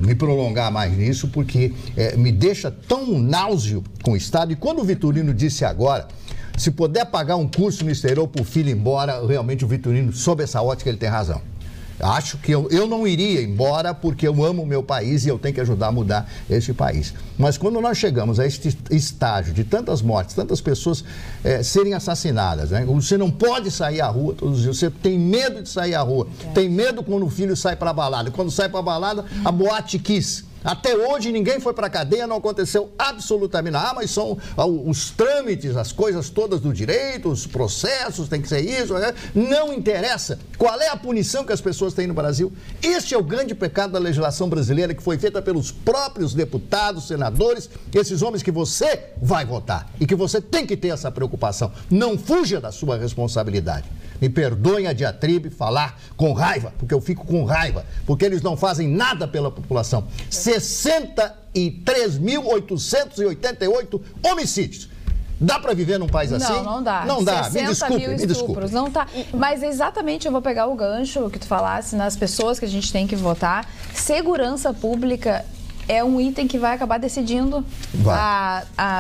me prolongar mais nisso, porque me deixa tão náuseo com o Estado. E quando o Vitorino disse agora, se puder pagar um curso no exterior para o filho ir embora, realmente o Vitorino, sob essa ótica, ele tem razão. Acho que eu não iria embora porque eu amo o meu país e eu tenho que ajudar a mudar este país. Mas quando nós chegamos a este estágio de tantas mortes, tantas pessoas serem assassinadas, né? Você não pode sair à rua todos os dias, você tem medo de sair à rua, tem medo quando o filho sai para a balada. Quando sai para a balada, a boate Kiss. Até hoje ninguém foi para a cadeia, não aconteceu absolutamente nada, mas são os trâmites, as coisas todas do direito, os processos, tem que ser isso, não interessa. Qual é a punição que as pessoas têm no Brasil? Este é o grande pecado da legislação brasileira, que foi feita pelos próprios deputados, senadores, esses homens que você vai votar e que você tem que ter essa preocupação. Não fuja da sua responsabilidade. Me perdoem a diatribe, falar com raiva, porque eu fico com raiva, porque eles não fazem nada pela população. 63.888 homicídios. Dá para viver num país assim? Não dá. Não dá, me desculpe. Não tá. Mas exatamente, eu vou pegar o gancho que tu falasse nas pessoas que a gente tem que votar. Segurança pública é um item que vai acabar decidindo.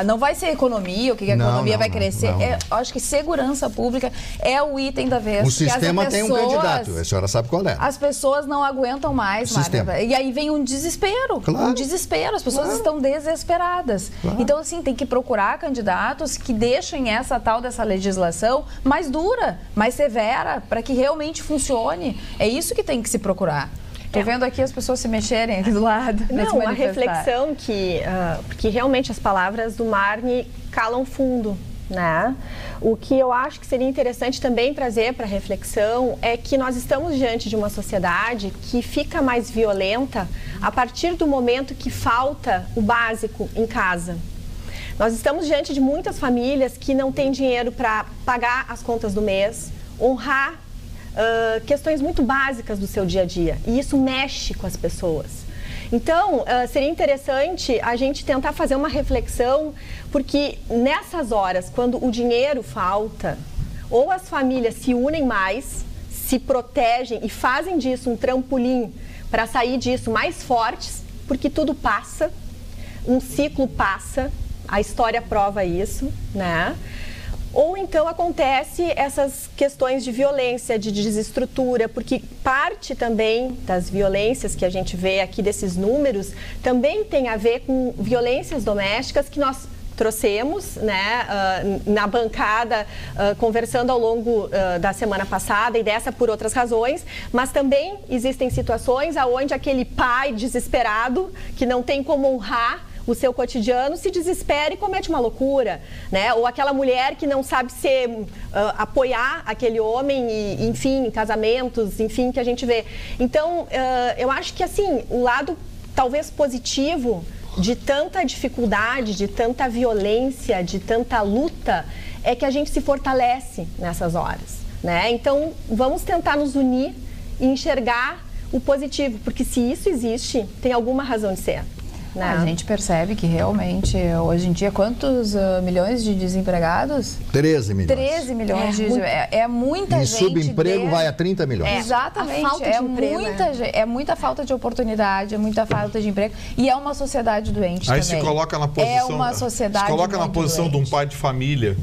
Não vai ser economia, o que a economia vai crescer. Acho que segurança pública é o item da vez. O sistema tem um candidato, a senhora sabe qual é. As pessoas não aguentam mais, Marta. E aí vem um desespero. Claro. Um desespero. As pessoas estão desesperadas. Claro. Então, assim, tem que procurar candidatos que deixem essa tal dessa legislação mais dura, mais severa, para que realmente funcione. É isso que tem que se procurar. Estou vendo aqui as pessoas se mexerem aqui do lado. Não, uma reflexão porque realmente as palavras do Marne calam fundo, né? O que eu acho que seria interessante também trazer para reflexão é que nós estamos diante de uma sociedade que fica mais violenta a partir do momento que falta o básico em casa. Nós estamos diante de muitas famílias que não têm dinheiro para pagar as contas do mês, honrar questões muito básicas do seu dia a dia. E isso mexe com as pessoas. Então, seria interessante a gente tentar fazer uma reflexão, porque nessas horas, quando o dinheiro falta, ou as famílias se unem mais, se protegem e fazem disso um trampolim para sair disso mais fortes, porque tudo passa, um ciclo passa, a história prova isso, né? Ou então acontece essas questões de violência, de desestrutura, porque parte também das violências que a gente vê aqui desses números também tem a ver com violências domésticas que nós trouxemos, né, na bancada, conversando ao longo da semana passada e dessa por outras razões, mas também existem situações onde aquele pai desesperado, que não tem como honrar o seu cotidiano, se desespera e comete uma loucura, né? Ou aquela mulher que não sabe apoiar aquele homem, e, enfim, em casamentos, enfim, que a gente vê. Então, eu acho que, assim, o lado talvez positivo de tanta dificuldade, de tanta violência, de tanta luta, é que a gente se fortalece nessas horas, né? Então, vamos tentar nos unir e enxergar o positivo, porque se isso existe, tem alguma razão de ser. Não. A gente percebe que realmente, hoje em dia, quantos milhões de desempregados? 13 milhões. 13 milhões é muita gente. E subemprego vai a 30 milhões. Exatamente. A falta de emprego, é muita falta de oportunidade, é muita falta de emprego. E é uma sociedade doente aí também. Se coloca na posição, é uma sociedade se coloca na posição doente. de um pai de família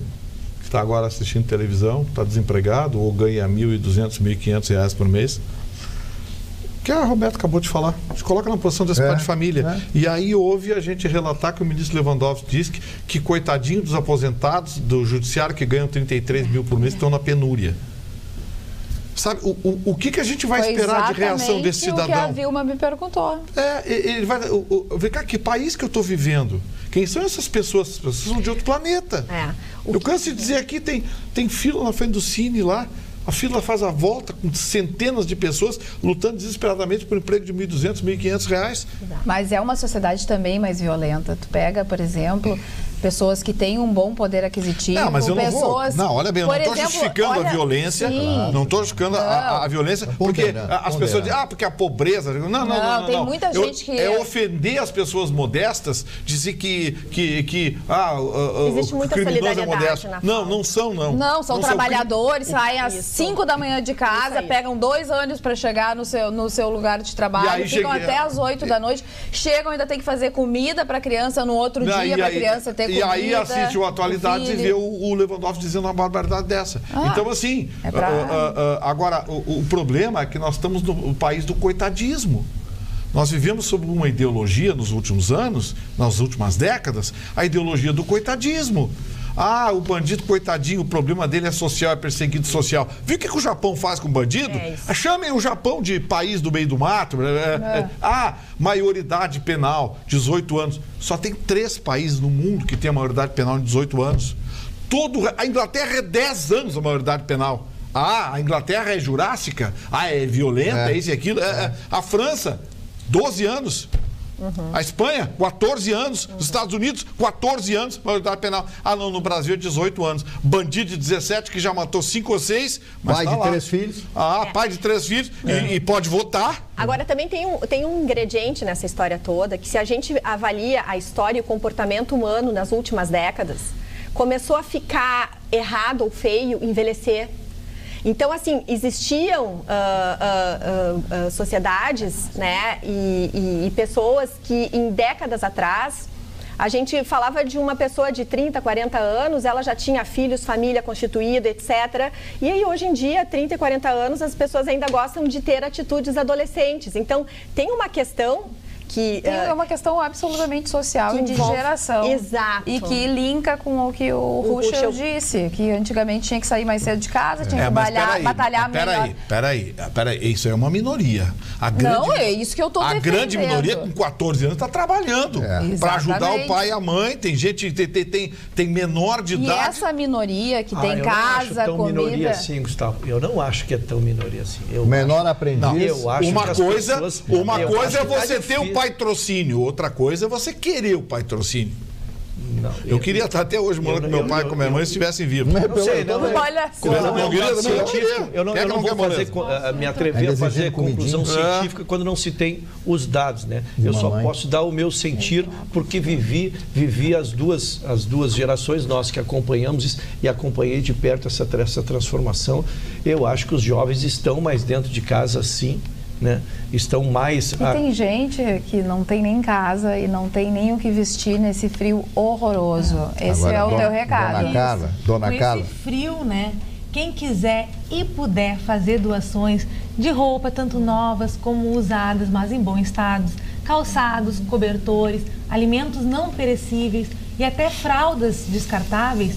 que está agora assistindo televisão, está desempregado ou ganha R$1.200, R$1.500 por mês. Que a Roberta acabou de falar. Se coloca na posição desse pai de família. E aí ouve a gente relatar que o ministro Lewandowski disse que coitadinho dos aposentados do judiciário que ganham 33 mil por mês estão na penúria. Sabe, o que a gente vai esperar de reação desse cidadão? O que a Vilma me perguntou. Ele vai... Vem cá, que país que eu estou vivendo? Quem são essas pessoas? As pessoas são de outro planeta. Eu canso de dizer aqui, tem fila na frente do Cine lá. A fila faz a volta com centenas de pessoas lutando desesperadamente por um emprego de R$1.200, R$1.500. Mas é uma sociedade também mais violenta. Tu pega, por exemplo, pessoas que têm um bom poder aquisitivo. Não, mas eu não vou. Não, olha bem, eu não estou justificando a violência. Sim. Não estou justificando a violência, porque as pessoas dizem, porque a pobreza. Não. Tem muita gente que... É ofender as pessoas modestas, dizer que existe muita solidariedade na fala. Não são. Não, são trabalhadores, saem às 5 da manhã de casa, pegam 2 anos para chegar no seu lugar de trabalho, ficam até às 8 da noite, chegam, ainda tem que fazer comida para a criança no outro dia, para a criança ter comida. E aí assiste o Atualidades e vê o Lewandowski dizendo uma barbaridade dessa. Então, assim, agora, o problema é que nós estamos no país do coitadismo. Nós vivemos sob uma ideologia nos últimos anos, nas últimas décadas, a ideologia do coitadismo. O bandido, coitadinho, o problema dele é social, é perseguido social. Viu o que o Japão faz com o bandido? Chamem o Japão de país do meio do mato. Maioridade penal, 18 anos. Só tem 3 países no mundo que tem a maioridade penal de 18 anos. A Inglaterra é 10 anos a maioridade penal. A Inglaterra é jurássica? É violenta, é isso e aquilo. A França, 12 anos. A Espanha, 14 anos. Os Estados Unidos, 14 anos, maioridade penal. Não, no Brasil é 18 anos. Bandido de 17 que já matou 5 ou 6. Pai de 3 filhos. Pai de 3 filhos e pode votar. Agora, também tem um ingrediente nessa história toda, que se a gente avalia a história e o comportamento humano nas últimas décadas, começou a ficar errado ou feio envelhecer. Então, assim, existiam sociedades, né, e pessoas que em décadas atrás, a gente falava de uma pessoa de 30, 40 anos, ela já tinha filhos, família constituída, etc. E aí, hoje em dia, 30 e 40 anos, as pessoas ainda gostam de ter atitudes adolescentes. Então, tem uma questão que... É uma questão absolutamente social e de geração. Exato. E que linka com o que o Ruschel disse, que antigamente tinha que sair mais cedo de casa, tinha que batalhar melhor. Peraí, isso é uma minoria. Não, é isso que eu estou defendendo. A grande minoria com 14 anos está trabalhando para ajudar o pai e a mãe. Tem gente, tem menor de idade. E essa minoria que tem casa, eu não acho tão comida... minoria assim, Gustavo. Eu não acho que é tão minoria assim. Menor aprendiz. Não, eu acho uma que coisa é você ter o patrocínio, outra coisa é você querer o patrocínio. Não, eu queria estar até hoje morando com meu pai e com minha mãe se estivessem vivos. Olha só. Eu não vou me atrever a fazer conclusão científica quando não se tem os dados, né? Eu só posso dar o meu sentir porque vivi as duas gerações, nós que acompanhamos isso, e acompanhei de perto essa transformação. Eu acho que os jovens estão mais dentro de casa, sim. Né? Estão mais... E tem gente que não tem nem casa e não tem nem o que vestir nesse frio horroroso. Esse agora, é o teu recado. Dona Carla. Esse frio, né? Quem quiser e puder fazer doações de roupa, tanto novas como usadas, mas em bom estado, calçados, cobertores, alimentos não perecíveis e até fraldas descartáveis,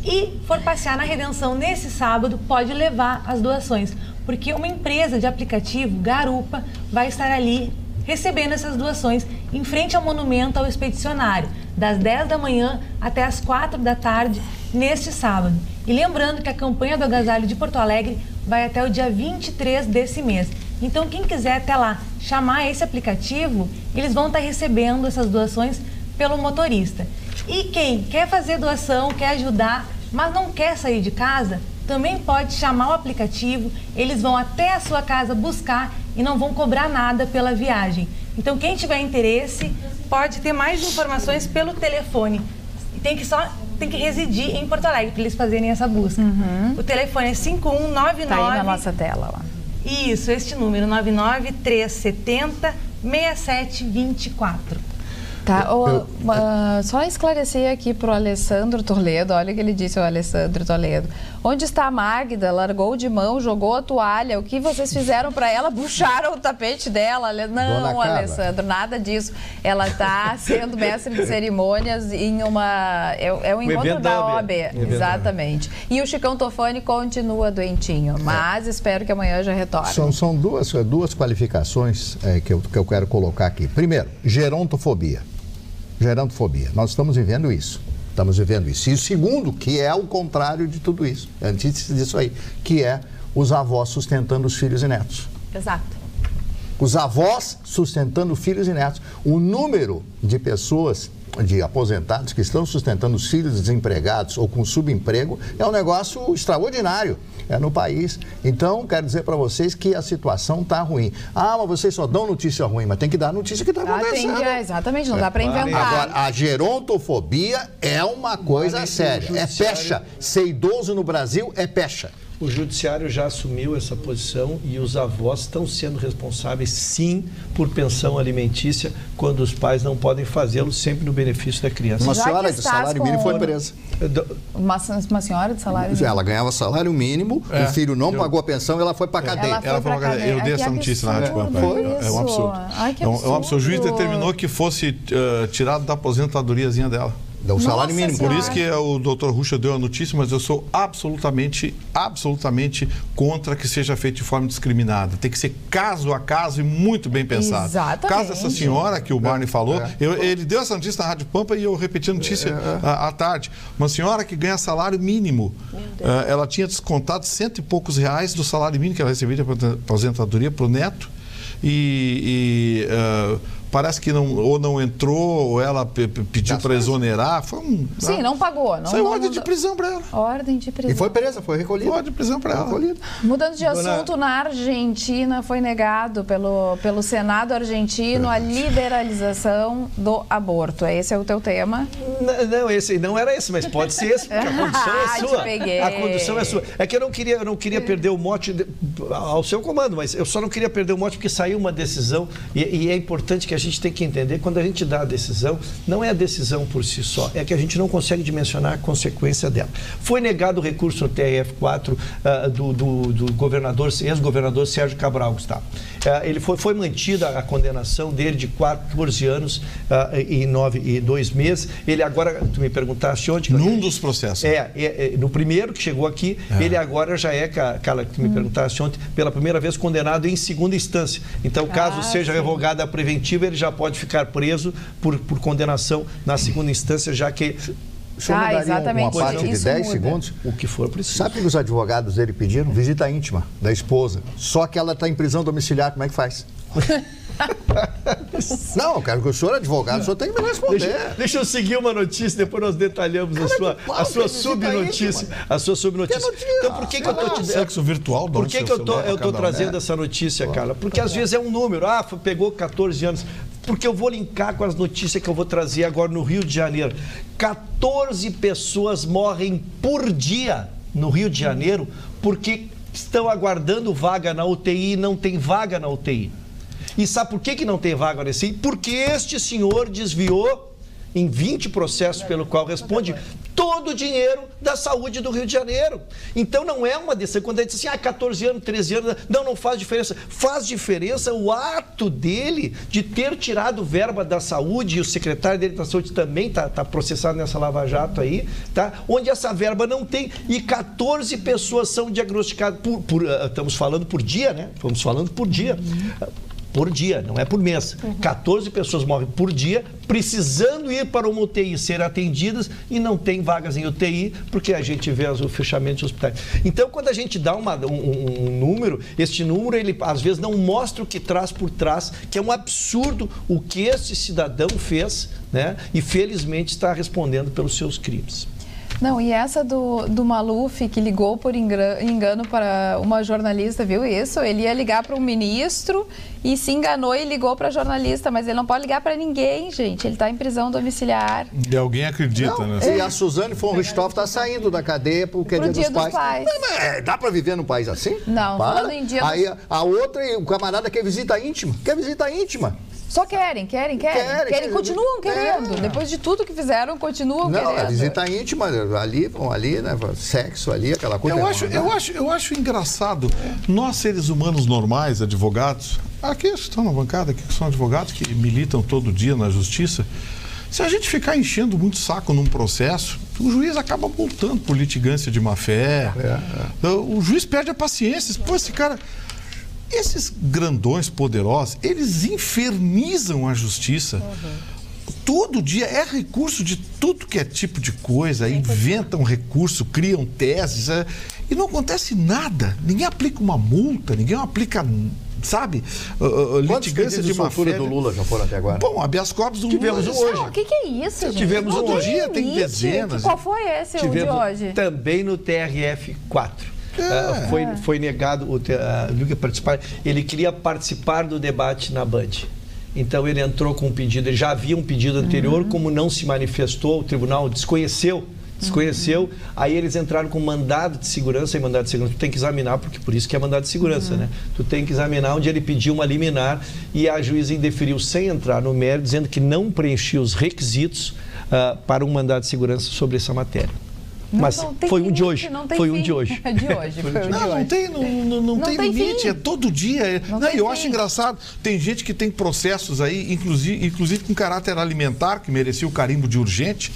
e for passear na Redenção nesse sábado, pode levar as doações, porque uma empresa de aplicativo, Garupa, vai estar ali recebendo essas doações em frente ao monumento ao expedicionário, das 10 da manhã até as 4 da tarde, neste sábado. E lembrando que a campanha do agasalho de Porto Alegre vai até o dia 23 desse mês. Então, quem quiser até lá chamar esse aplicativo, eles vão estar recebendo essas doações pelo motorista. E quem quer fazer doação, quer ajudar, mas não quer sair de casa, também pode chamar o aplicativo, eles vão até a sua casa buscar e não vão cobrar nada pela viagem. Então, quem tiver interesse, pode ter mais informações pelo telefone. Tem que residir em Porto Alegre para eles fazerem essa busca. O telefone é 5199... Tá aí na nossa tela, ó. Isso, este número, 99370-6724. Tá, só esclarecer aqui para o Alessandro Toledo, olha o que ele disse, o Alessandro Toledo. Onde está a Magda? Largou de mão, jogou a toalha. O que vocês fizeram para ela? Puxaram o tapete dela. Não, Alessandro, nada disso. Ela está sendo mestre de cerimônias em uma... É um encontro da OAB. Exatamente. E o Chicão Tofani continua doentinho, mas espero que amanhã já retorne. São duas qualificações que eu quero colocar aqui. Primeiro, gerontofobia. Gerontofobia. Nós estamos vivendo isso. E o segundo, que é o contrário de tudo isso, a antítese disso aí, que é os avós sustentando os filhos e netos. Exato. Os avós sustentando filhos e netos. O número de pessoas, de aposentados que estão sustentando os filhos desempregados ou com subemprego é um negócio extraordinário no país. Então, quero dizer para vocês que a situação está ruim. Ah, mas vocês só dão notícia ruim, mas tem que dar notícia que está acontecendo. Exatamente, não dá para inventar. Agora, a gerontofobia é uma coisa séria. É pecha. Ser idoso no Brasil é pecha. O judiciário já assumiu essa posição e os avós estão sendo responsáveis, sim, por pensão alimentícia, quando os pais não podem fazê-lo, sempre no benefício da criança. Uma senhora de salário mínimo foi presa. Uma senhora de salário mínimo? Ela ganhava salário mínimo, o filho não pagou a pensão e ela foi para a cadeia. Ela foi para a cadeia. Eu dei essa notícia na Rádio Pampa. É um absurdo. Ai, que absurdo. É um absurdo. O juiz determinou que fosse tirado da aposentadoriazinha dela. O salário mínimo. Por isso que o doutor Ruschel deu a notícia, mas eu sou absolutamente contra que seja feito de forma discriminada. Tem que ser caso a caso e muito bem pensado. Exatamente. O caso dessa senhora que o Barney falou, ele deu essa notícia na Rádio Pampa e eu repeti a notícia à tarde. Uma senhora que ganha salário mínimo, ela tinha descontado R$100 e poucos do salário mínimo que ela recebia de aposentadoria para o neto parece que não entrou, ou ela pediu para exonerar. Sim, não pagou. Saiu ordem de prisão para ela. Ordem de prisão. E foi presa, foi recolhida. Ordem de prisão para ela. Mudando de assunto, na Argentina foi negado pelo Senado argentino a liberalização do aborto. Esse é o teu tema? Não, esse não era esse, mas pode ser esse, porque a condição é sua. Te peguei. A condição é sua. É que eu não queria perder o mote ao seu comando, mas eu só não queria perder o mote porque saiu uma decisão e é importante que a gente tem que entender, quando a gente dá a decisão, não é a decisão por si só, é que a gente não consegue dimensionar a consequência dela. Foi negado o recurso no TRF4 do governador, ex-governador Sérgio Cabral, Gustavo. Ele foi mantida a condenação dele de 14 anos e 2 meses. Ele agora, tu me perguntaste onde? Num dos processos. No primeiro que chegou aqui, ele agora já é, Carla, que tu me perguntaste ontem, pela primeira vez condenado em segunda instância. Então, caso seja revogada a preventiva, ele já pode ficar preso por condenação na segunda instância, já que... O senhor me daria uma parte de 10 segundos? O que for preciso. Sabe o que os advogados dele pediram? Visita íntima da esposa. Só que ela está em prisão domiciliar, como é que faz? Não, eu quero que o senhor, advogado, o senhor tem que me responder. Deixa eu seguir uma notícia, depois nós detalhamos a sua subnotícia. A sua subnotícia. Então, por que eu estou te dando... Sexo virtual, por que eu estou trazendo essa notícia, Carla? Porque às vezes é um número. Pegou 14 anos. Porque eu vou linkar com as notícias que eu vou trazer agora no Rio de Janeiro. 14 pessoas morrem por dia no Rio de Janeiro porque estão aguardando vaga na UTI e não tem vaga na UTI. E sabe por que não tem vaga na UTI? Porque este senhor desviou em 20 processos pelo qual responde todo o dinheiro da saúde do Rio de Janeiro. Então não é uma decisão, quando a gente diz assim, 14 anos, 13 anos, não faz diferença. Faz diferença o ato dele de ter tirado verba da saúde, e o secretário dele da saúde também está processado nessa Lava-Jato aí, tá? Onde essa verba não tem, e 14 pessoas são diagnosticadas estamos falando por dia, né? Estamos falando por dia. Por dia, não é por mês. 14 pessoas morrem por dia, precisando ir para uma UTI ser atendidas e não tem vagas em UTI, porque a gente vê o fechamento de hospitais. Então, quando a gente dá um número, este número, ele às vezes não mostra o que traz por trás, que é um absurdo o que esse cidadão fez, né? E felizmente está respondendo pelos seus crimes. Não, e essa do Maluf, que ligou por engano para uma jornalista, viu isso? Ele ia ligar para um ministro e se enganou e ligou para a jornalista, mas ele não pode ligar para ninguém, gente. Ele está em prisão domiciliar. E alguém acredita, né? E a Suzane von Richthofen está saindo da cadeia porque é dia dos pais. Não, mas dá para viver num país assim? Não, falando em dia Aí a outra, o camarada quer visita íntima. Quer visita íntima. Só querem, continuam querendo. Depois de tudo que fizeram, continuam querendo. Não, a visita íntima, vão ali, né? Sexo ali, aquela coisa. Eu acho engraçado. Nós, seres humanos normais, advogados, aqui estão na bancada, aqui que são advogados que militam todo dia na justiça, se a gente ficar enchendo muito saco num processo, o juiz acaba multando por litigância de má-fé. O juiz perde a paciência. Pô, esse cara... Esses grandões poderosos, eles infernizam a justiça. Todo dia é recurso de tudo que é tipo de coisa, inventam recurso, criam teses, e não acontece nada. Ninguém aplica uma multa, ninguém aplica, sabe, litigância de má-fé. Do Lula já foram até agora? Bom, habeas corpus do Lula. Tivemos um hoje. O que é isso, gente? Tivemos um hoje. Tem dezenas. Qual foi esse de hoje? Também no TRF4. Foi negado ele queria participar do debate na Band. Então ele entrou com um pedido, ele já havia um pedido anterior, como não se manifestou, o tribunal desconheceu, aí eles entraram com mandado de segurança, tu tem que examinar, porque por isso que é mandado de segurança, né? Tu tem que examinar, onde ele pediu uma liminar e a juíza indeferiu sem entrar no mérito, dizendo que não preenchia os requisitos para um mandado de segurança sobre essa matéria. Mas foi um de hoje. Foi um de hoje. Não tem limite, é todo dia. Eu acho engraçado, tem gente que tem processos aí, inclusive com caráter alimentar, que merecia o carimbo de urgente,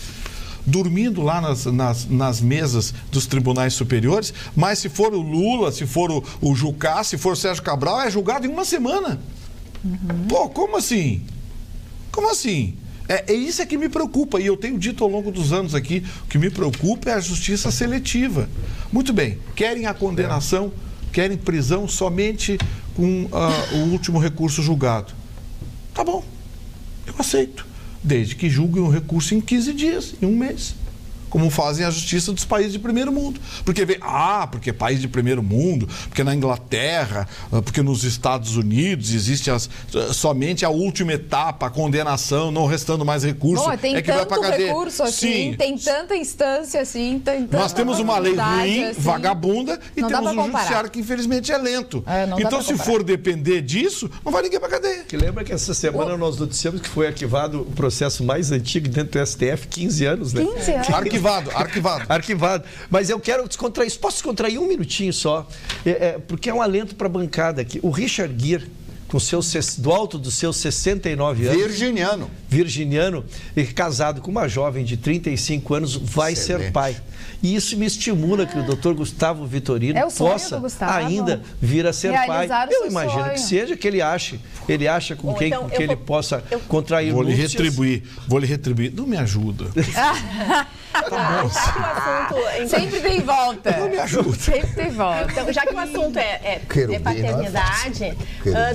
dormindo lá nas mesas dos tribunais superiores, mas se for o Lula, se for o Jucá, se for o Sérgio Cabral, é julgado em uma semana. Pô, como assim? Como assim? É isso que me preocupa, e eu tenho dito ao longo dos anos aqui, o que me preocupa é a justiça seletiva. Muito bem, querem a condenação, querem prisão somente com o último recurso julgado. Tá bom, eu aceito, desde que julguem o recurso em 15 dias, em 1 mês. Como fazem a justiça dos países de primeiro mundo. Porque vem, porque é país de primeiro mundo, porque na Inglaterra, porque nos Estados Unidos existe somente a última etapa, a condenação, não restando mais recurso. Bom, tem que vai pra cadeia. Recurso assim, Sim. Tem tanta instância assim, Nós temos uma lei ruim, assim, vagabunda, e temos um judiciário que infelizmente é lento. Então, se for depender disso, não vai ninguém pra cadeia. Que lembra que essa semana nós noticiamos que foi arquivado o processo mais antigo dentro do STF, 15 anos, né? 15 anos. Arquivado. Mas eu quero descontrair isso. Posso descontrair um minutinho só? Porque é um alento para a bancada aqui. O Richard Gere, do alto dos seus 69 anos... Virginiano, e casado com uma jovem de 35 anos, vai ser pai. E isso me estimula que o Dr. Gustavo Vitorino possa ainda vir a ser pai. Eu imagino que seja, que ele ache com quem ele possa contrair Vou lhe retribuir. Não me ajuda. Sempre tem volta. Não me ajuda. Sempre tem volta. Então, já que o assunto é paternidade,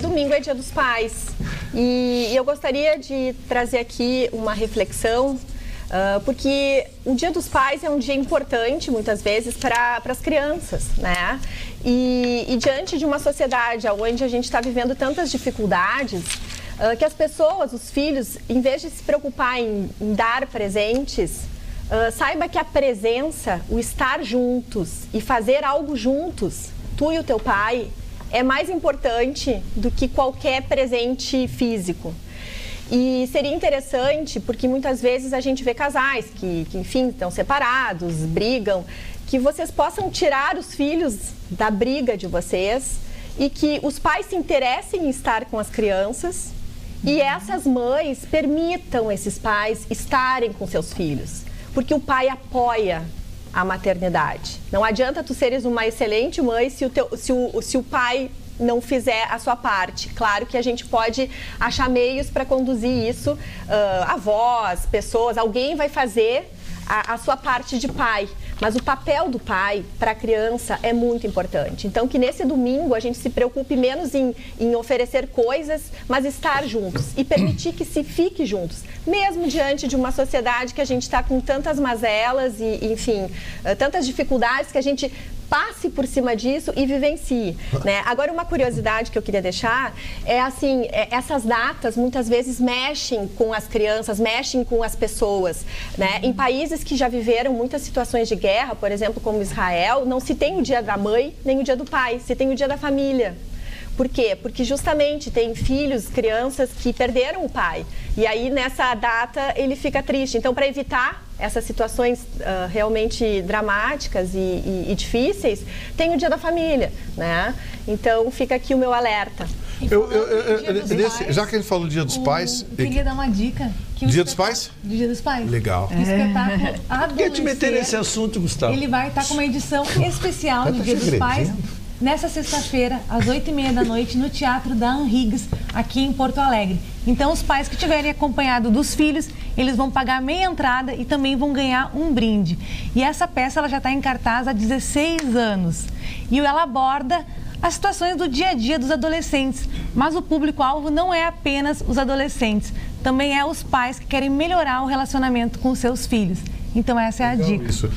domingo é Dia dos Pais. E eu gostaria de trazer aqui uma reflexão, porque o Dia dos Pais é um dia importante, muitas vezes, para as crianças, né? E diante de uma sociedade onde a gente está vivendo tantas dificuldades, que as pessoas, os filhos, em vez de se preocupar em dar presentes, saiba que a presença, o estar juntos e fazer algo juntos, tu e o teu pai, é mais importante do que qualquer presente físico. E seria interessante, porque muitas vezes a gente vê casais que enfim, estão separados, brigam, que vocês possam tirar os filhos da briga de vocês e que os pais se interessem em estar com as crianças e essas mães permitam esses pais estarem com seus filhos. Porque o pai apoia a maternidade. Não adianta tu seres uma excelente mãe se o pai não fizer a sua parte. Claro que a gente pode achar meios para conduzir isso, avós, pessoas, alguém vai fazer a sua parte de pai. Mas o papel do pai para a criança é muito importante. Então, que nesse domingo a gente se preocupe menos em oferecer coisas, mas estar juntos e permitir que se fique juntos. Mesmo diante de uma sociedade que a gente está com tantas mazelas e, enfim, tantas dificuldades, que a gente passe por cima disso e vivencie, né? Agora, uma curiosidade que eu queria deixar é assim, essas datas muitas vezes mexem com as crianças, mexem com as pessoas, né? Em países que já viveram muitas situações de guerra, por exemplo, como Israel, não se tem o dia da mãe nem o dia do pai, se tem o dia da família. Por quê? Porque justamente tem filhos, crianças que perderam o pai. E aí, nessa data, ele fica triste. Então, para evitar essas situações realmente dramáticas e difíceis, tem o Dia da Família, né? Então, fica aqui o meu alerta. Já que a gente falou do Dia dos Pais... Eu queria dar uma dica. Dia dos Pais? Do Dia dos Pais. Legal. O espetáculo Adolescer. Quer te meter nesse assunto, Gustavo? Ele vai estar com uma edição especial do Dia dos Pais. Nessa sexta-feira, às 8h30 da noite, no Teatro da Anrigues, aqui em Porto Alegre. Então, os pais que tiverem acompanhado dos filhos, eles vão pagar meia entrada e também vão ganhar um brinde. E essa peça ela já está em cartaz há 16 anos. E ela aborda as situações do dia a dia dos adolescentes. Mas o público-alvo não é apenas os adolescentes, também é os pais que querem melhorar o relacionamento com os seus filhos. Então essa é a dica. Isso.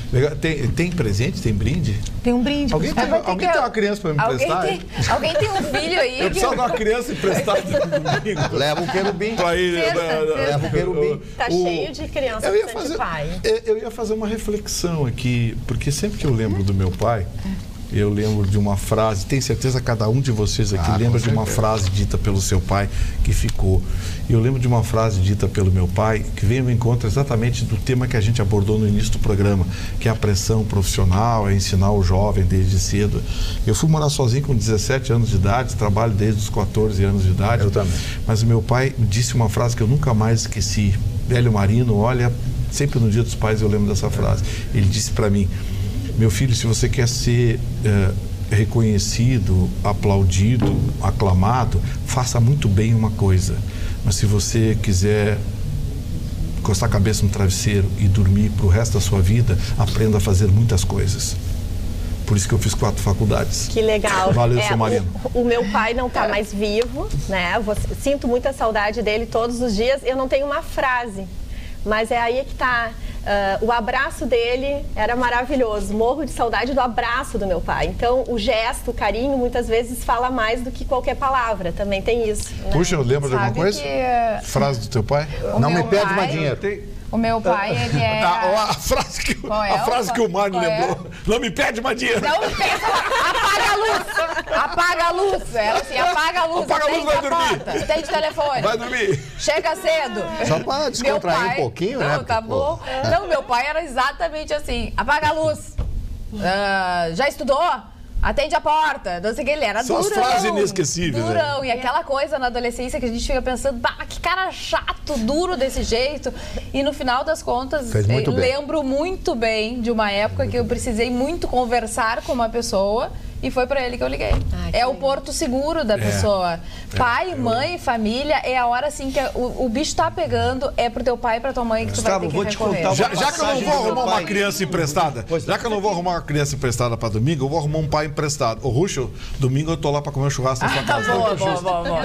Tem presente? Tem brinde? Tem um brinde. Alguém tem uma criança para me emprestar? Alguém tem um filho aí? Eu preciso de uma criança emprestada no domingo. Leva um querubim. Para ele. Leva um querubim. Tá cheio de criança de pai. Eu ia fazer uma reflexão aqui, porque sempre que eu lembro do meu pai, eu lembro de uma frase, tenho certeza que cada um de vocês aqui lembra de uma frase dita pelo seu pai que ficou. Eu lembro de uma frase dita pelo meu pai que vem ao encontro exatamente do tema que a gente abordou no início do programa, que é a pressão profissional, é ensinar o jovem desde cedo. Eu fui morar sozinho com 17 anos de idade, trabalho desde os 14 anos de idade. Eu também. Mas o meu pai disse uma frase que eu nunca mais esqueci. Velho Marino, olha, sempre no Dia dos Pais eu lembro dessa frase. Ele disse para mim: meu filho, se você quer ser reconhecido, aplaudido, aclamado, faça muito bem uma coisa. Mas se você quiser encostar a cabeça no travesseiro e dormir para o resto da sua vida, aprenda a fazer muitas coisas. Por isso que eu fiz 4 faculdades. Que legal. Valeu, seu Marino. O meu pai não está mais vivo, né? Sinto muita saudade dele todos os dias. Eu não tenho uma frase, mas é aí que está. O abraço dele era maravilhoso. Morro de saudade do abraço do meu pai. Então, o gesto, o carinho, muitas vezes fala mais do que qualquer palavra. Também tem isso. Né? Puxa, lembra de alguma coisa? Frase do teu pai? Não me pede mais dinheiro. O meu pai, ele é... A frase que o Mário lembrou. Não me pede mais dinheiro. Não me pede, apaga a luz. Apaga a luz. Ela assim, apaga a luz. Apaga a luz, vai dormir. Atende o telefone. Vai dormir. Chega cedo. Só para descontrair um pouquinho, né? Não, tá bom. Não, meu pai era exatamente assim, apaga a luz. Já estudou? Atende a porta, não sei o que, ele era São durão. as frases inesquecíveis. Durão, e aquela coisa na adolescência que a gente fica pensando, que cara chato, duro desse jeito. E no final das contas, lembro muito bem de uma época que eu precisei muito conversar com uma pessoa e foi para ele que eu liguei. É o porto seguro da pessoa. Pai, mãe, família, é a hora assim que o bicho tá pegando, é pro teu pai e pra tua mãe que tu vai ter que recorrer. Já que eu não vou arrumar uma criança emprestada, para domingo, eu vou arrumar um pai emprestado. Ô, Ruxo, domingo eu tô lá para comer um churrasco na sua casa. Boa.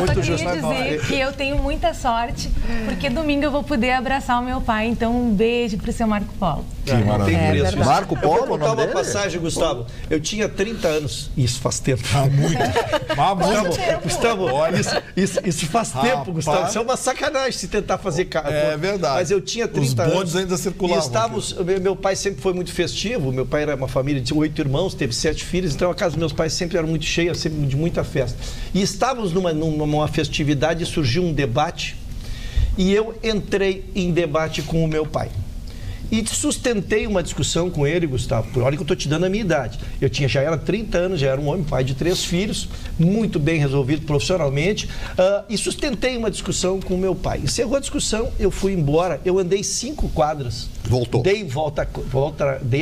Eu só queria dizer que eu tenho muita sorte, porque domingo eu vou poder abraçar o meu pai. Então, um beijo pro seu Marco Polo. Que maravilha. Marco Polo, eu vou contar uma passagem, Gustavo. Eu tinha 30 anos. Isso faz tempo. Gustavo, isso faz tempo, Gustavo. Isso é uma sacanagem se tentar fazer carro. É verdade. Mas eu tinha 30 anos. Os bondes ainda circulavam. Meu pai sempre foi muito festivo. Meu pai era uma família de 8 irmãos, teve 7 filhos. Então a casa dos meus pais sempre era muito cheia, sempre de muita festa. E estávamos numa festividade e surgiu um debate. E eu entrei em debate com o meu pai. E sustentei uma discussão com ele, Gustavo, por hora que eu estou te dando a minha idade. Eu já era 30 anos, já era um homem, pai de 3 filhos, muito bem resolvido profissionalmente, e sustentei uma discussão com o meu pai. Encerrou a discussão, eu fui embora, eu andei 5 quadras. Voltou. Dei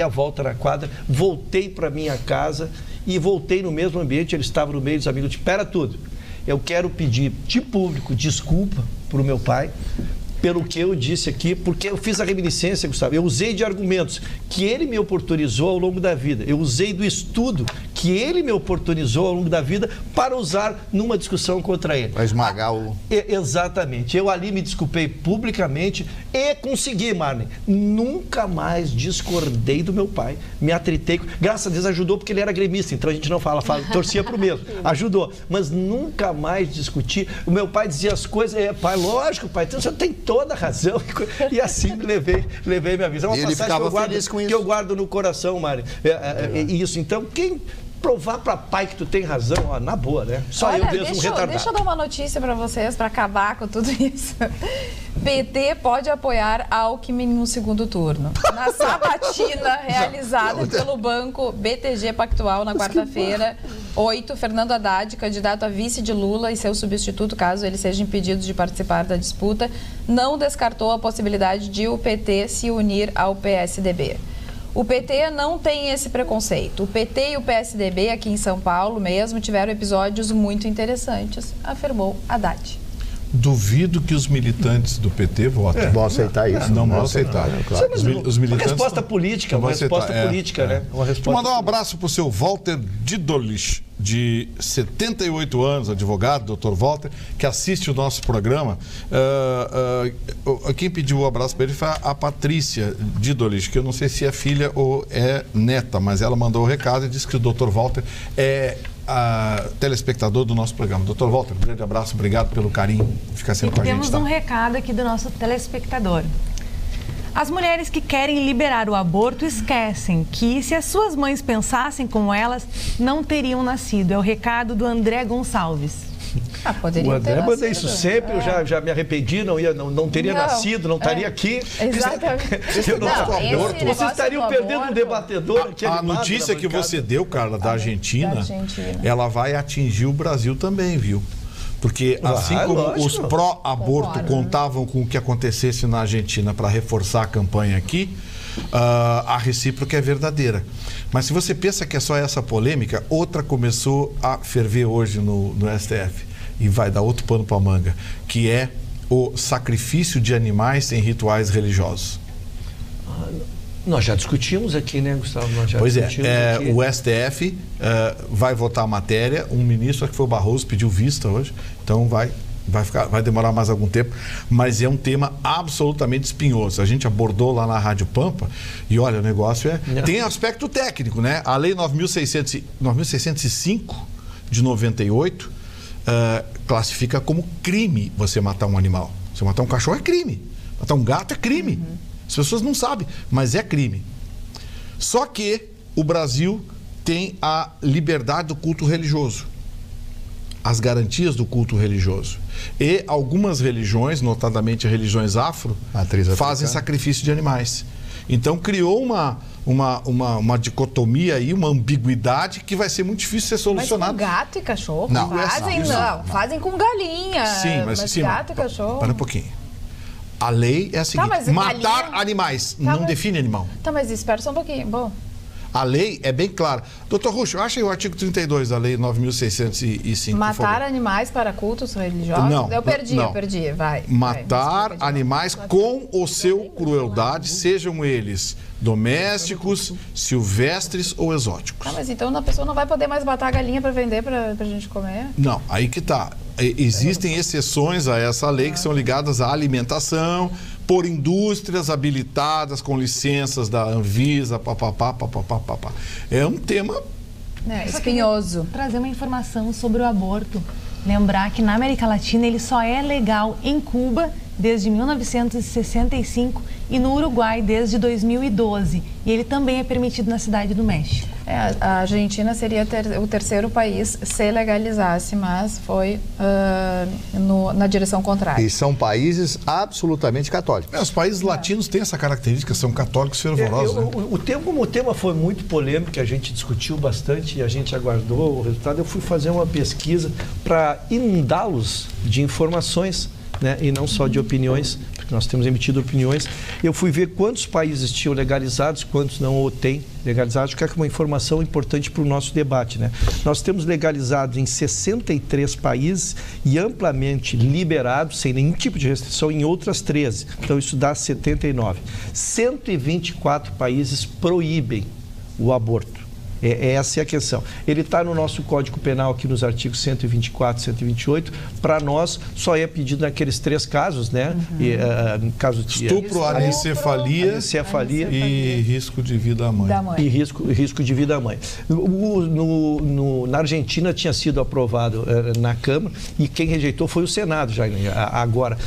a volta na quadra, voltei para minha casa e voltei no mesmo ambiente, ele estava no meio dos amigos, espera tudo. Eu quero pedir de público desculpa para o meu pai, pelo que eu disse aqui, porque eu fiz a reminiscência, Gustavo. Eu usei de argumentos que ele me oportunizou ao longo da vida. Eu usei do estudo que ele me oportunizou ao longo da vida para usar numa discussão contra ele. Para esmagar o... Exatamente. Eu ali me desculpei publicamente e consegui, Marlene. Nunca mais discordei do meu pai. Me atritei. Graças a Deus ajudou, porque ele era gremista. Então a gente não fala torcia para o mesmo. Ajudou. Mas nunca mais discuti. O meu pai dizia as coisas. Pai, lógico, pai, você tem toda a razão. E assim levei minha vida. É uma passagem que eu guardo no coração, Mari. Isso. Então, quem provar para pai que tu tem razão, na boa, né? Só eu mesmo retardado. Deixa eu dar uma notícia para vocês, para acabar com tudo isso. PT pode apoiar Alckmin no segundo turno. Na sabatina realizada pelo banco BTG Pactual na quarta-feira, 8, Fernando Haddad, candidato a vice de Lula e seu substituto, caso ele seja impedido de participar da disputa, não descartou a possibilidade de o PT se unir ao PSDB. O PT não tem esse preconceito. O PT e o PSDB aqui em São Paulo mesmo tiveram episódios muito interessantes, afirmou Haddad. Duvido que os militantes do PT votem. Vão aceitar isso. Não vão aceitar. Claro. Os militantes uma resposta política, né? Deixa eu mandar um abraço para o seu Walter Didolich, de 78 anos, advogado, doutor Walter, que assiste o nosso programa. Quem pediu o abraço para ele foi a Patrícia Didolich, que eu não sei se é filha ou é neta, mas ela mandou o recado e disse que o doutor Walter é telespectador do nosso programa. Doutor Walter, um grande abraço, obrigado pelo carinho, ficar sempre com a gente. Temos um recado aqui do nosso telespectador. As mulheres que querem liberar o aborto esquecem que, se as suas mães pensassem como elas, não teriam nascido. É o recado do André Gonçalves. O André manda isso sempre, eu já me arrependi, não teria nascido, não estaria aqui. Exatamente. Vocês estariam perdendo um debatedor. A notícia que você deu, Carla, da Argentina, ela vai atingir o Brasil também, viu? Porque assim como os pró-aborto contavam com o que acontecesse na Argentina para reforçar a campanha aqui, a recíproca é verdadeira. Mas se você pensa que é só essa polêmica, outra começou a ferver hoje no STF e vai dar outro pano para a manga, que é o sacrifício de animais em rituais religiosos. Nós já discutimos aqui, né, Gustavo? Pois é, o STF vai votar a matéria, um ministro, acho que foi o Barroso, pediu vista hoje, então vai demorar mais algum tempo, mas é um tema absolutamente espinhoso. A gente abordou lá na Rádio Pampa e olha, o negócio tem aspecto técnico, né? A Lei 9.605 de 98 classifica como crime você matar um animal. Você matar um cachorro é crime, matar um gato é crime. As pessoas não sabem, mas é crime. Só que o Brasil tem a liberdade do culto religioso, as garantias do culto religioso. E algumas religiões, notadamente religiões afro, fazem sacrifício de animais. Então criou uma dicotomia aí, uma ambiguidade que vai ser muito difícil ser solucionada. Mas com gato e cachorro? Não. Fazem com galinha. Sim, mas gato e cachorro... Para um pouquinho. A lei é a seguinte, matar animais, não define animal. Tá, mas espera só um pouquinho. Bom... A lei é bem clara. Doutor Ruxo, acha aí o artigo 32 da Lei 9.605. Matar animais para cultos religiosos? Não. Eu perdi. Vai. Matar animais com ou seu crueldade, sejam eles domésticos, silvestres ou exóticos. Mas então a pessoa não vai poder mais matar a galinha para vender para a gente comer? Não, aí que tá. Existem exceções a essa lei que são ligadas à alimentação, por indústrias habilitadas com licenças da Anvisa, papapá. É um tema espinhoso. Trazer uma informação sobre o aborto. Lembrar que na América Latina ele só é legal em Cuba desde 1965 e no Uruguai desde 2012. E ele também é permitido na Cidade do México. A Argentina seria o terceiro país se legalizasse, mas foi na direção contrária. E são países absolutamente católicos. Os países latinos têm essa característica, são católicos fervorosos. Como o tema foi muito polêmico, a gente discutiu bastante e a gente aguardou o resultado, eu fui fazer uma pesquisa para inundá-los de informações, né, e não só de opiniões, porque nós temos emitido opiniões. Eu fui ver quantos países tinham legalizados, quantos não o têm legalizado, que é uma informação importante para o nosso debate, né? Nós temos legalizado em 63 países e amplamente liberados, sem nenhum tipo de restrição, em outras 13. Então isso dá 79. 124 países proíbem o aborto. Essa é a questão. Ele está no nosso Código Penal aqui nos artigos 124 e 128. Para nós, só é pedido naqueles 3 casos, né? No caso de estupro, anencefalia e risco de vida da mãe. E risco de vida da mãe. Na Argentina tinha sido aprovado na Câmara e quem rejeitou foi o Senado já agora,